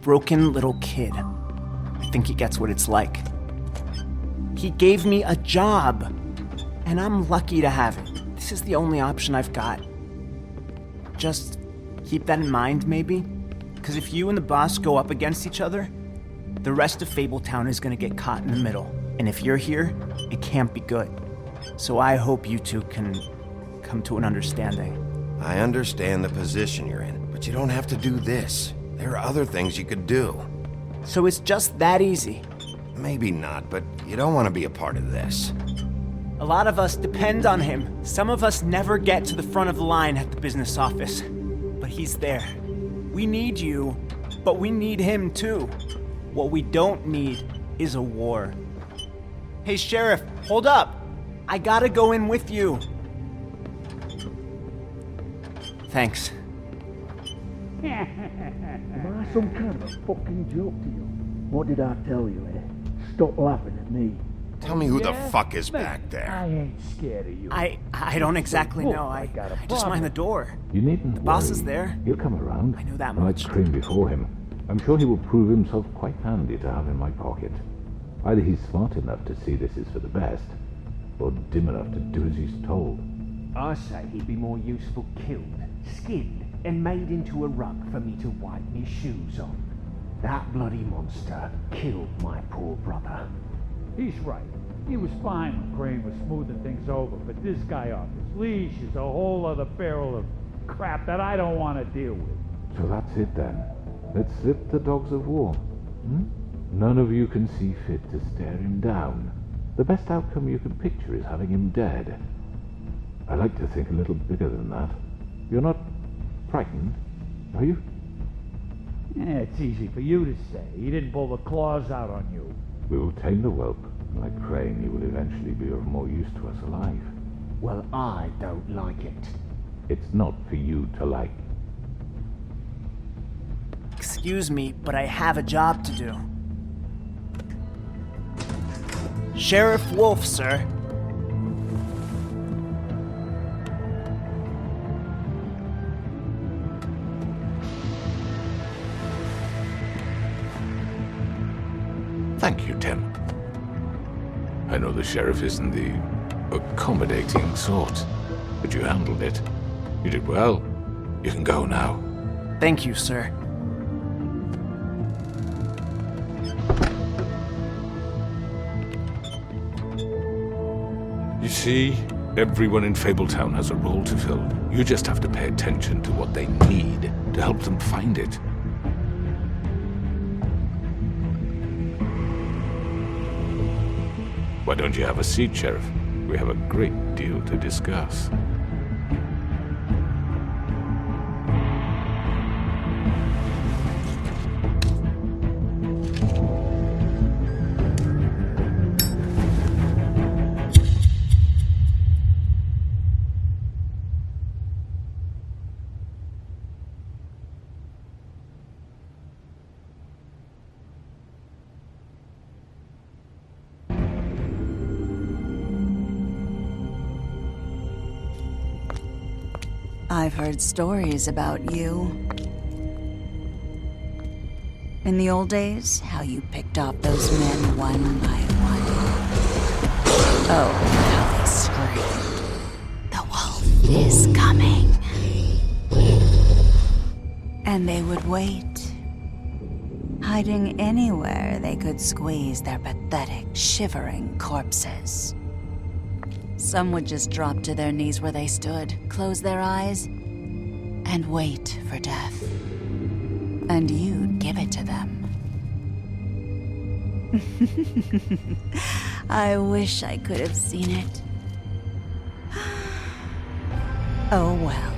broken little kid. I think he gets what it's like. He gave me a job, and I'm lucky to have it. This is the only option I've got. Just Keep that in mind, maybe? Because if you and the boss go up against each other, the rest of Fabletown is gonna get caught in the middle. And if you're here, it can't be good. So I hope you two can come to an understanding. I understand the position you're in, but you don't have to do this. There are other things you could do. So it's just that easy? Maybe not, but you don't want to be a part of this. A lot of us depend on him. Some of us never get to the front of the line at the business office. But he's there. We need you, but we need him too. What we don't need is a war. Hey, Sheriff, hold up! I gotta go in with you. Thanks. Am I some kind of a fucking joke to you? What did I tell you, eh? Stop laughing at me. Tell me who the Yeah? fuck is Mate, back there. I ain't scared of you. I don't exactly know. I just mind the door. You needn't The boss worry. is there. He'll come around. I know that I might much. scream before him. I'm sure he will prove himself quite handy to have in my pocket. Either he's smart enough to see this is for the best, or dim enough to do as he's told. I say he'd be more useful killed, skinned, and made into a rug for me to wipe my shoes on. That bloody monster killed my poor brother. He's right. He was fine when Crane was smoothing things over, but this guy off his leash is a whole other barrel of crap that I don't want to deal with. So that's it then. Let's slip the dogs of war. None of you can see fit to stare him down. The best outcome you can picture is having him dead. I like to think a little bigger than that. You're not frightened, are you? Yeah, it's easy for you to say. He didn't pull the claws out on you. We will tame the whelp. Like Crane, he will eventually be of more use to us alive. Well, I don't like it. It's not for you to like. Excuse me, but I have a job to do. Sheriff Wolf, sir. Thank you, Tim. I know the sheriff isn't the accommodating sort, but you handled it. You did well. You can go now. Thank you, sir. You see, everyone in Fabletown has a role to fill. You just have to pay attention to what they need to help them find it. Why don't you have a seat, Sheriff? We have a great deal to discuss. I've heard stories about you. In the old days, how you picked off those men one by one. Oh, how they screamed. The wolf is coming. And they would wait, hiding anywhere they could squeeze their pathetic, shivering corpses. Some would just drop to their knees where they stood, close their eyes, and wait for death. And you'd give it to them. I wish I could have seen it. Oh well.